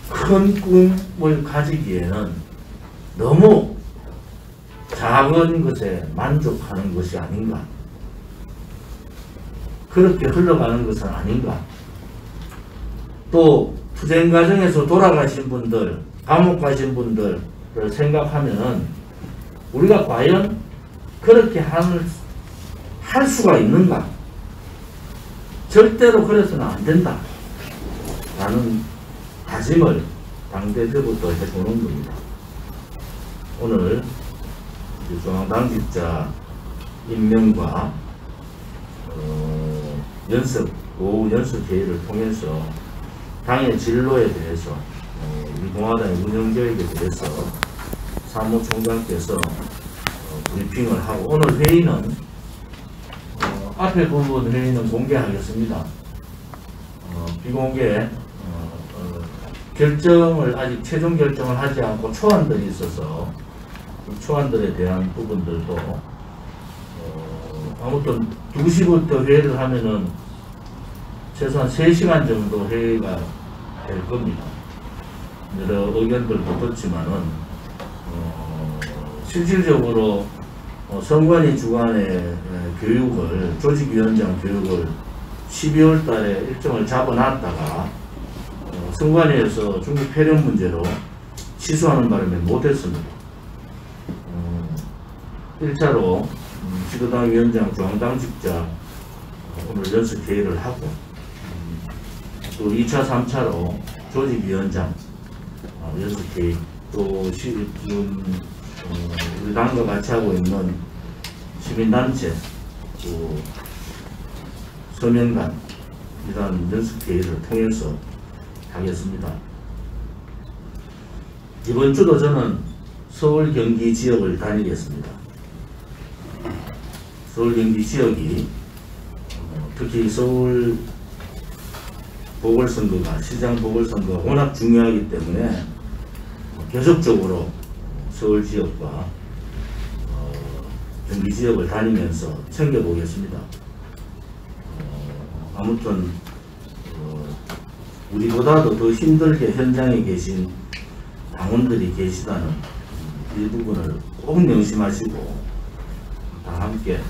큰 꿈을 가지기에는 너무 작은 것에 만족하는 것이 아닌가, 그렇게 흘러가는 것은 아닌가. 또 투쟁 과정에서 돌아가신 분들, 감옥 가신 분들을 생각하면은 우리가 과연 그렇게 할 수가 있는가? 절대로 그래서는 안 된다 라는 다짐을 당대표부터 해보는 겁니다. 오늘 중앙당직자 임명과 오후 연습회의를 통해서 당의 진로에 대해서 우리 공화당의 운영계획에 대해서 사무총장께서 브리핑을 하고, 오늘 회의는 앞에 부분 회의는 공개하겠습니다. 비공개 결정을 아직 최종 결정을 하지 않고 초안들이 있어서 이 초안들에 대한 부분들도 아무튼 2시부터 회의를 하면은 최소한 3시간 정도 회의가 될 겁니다. 여러 의견들도 듣지만은 실질적으로 선관위 주관의 교육을 조직위원장 교육을 12월 달에 일정을 잡아놨다가 선관위에서 중국 폐렴 문제로 취소하는 바람에 못했습니다. 1차로 지도당 위원장 중앙당직자 오늘 연습 회의를 하고 또 2차, 3차로 조직위원장 연습 회의 또 지금 우리 당과 같이 하고 있는 시민단체 또 서면관 이런 연습 회의를 통해서 하겠습니다. 이번 주도 저는 서울 경기 지역을 다니겠습니다. 서울 경기 지역이 특히 서울 보궐선거가 시장 보궐선거가 워낙 중요하기 때문에 계속적으로 서울 지역과 경기 지역을 다니면서 챙겨보겠습니다. 아무튼 우리보다도 더 힘들게 현장에 계신 당원들이 계시다는 이 부분을 꼭 명심하시고 다 함께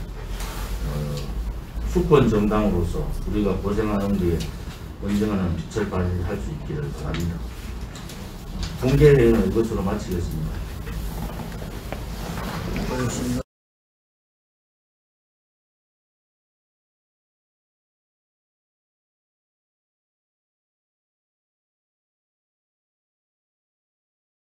수권 정당으로서 우리가 고생하는 데에 언젠가는 빛을 발할 수 있기를 바랍니다. 공개회의는 이것으로 마치겠습니다.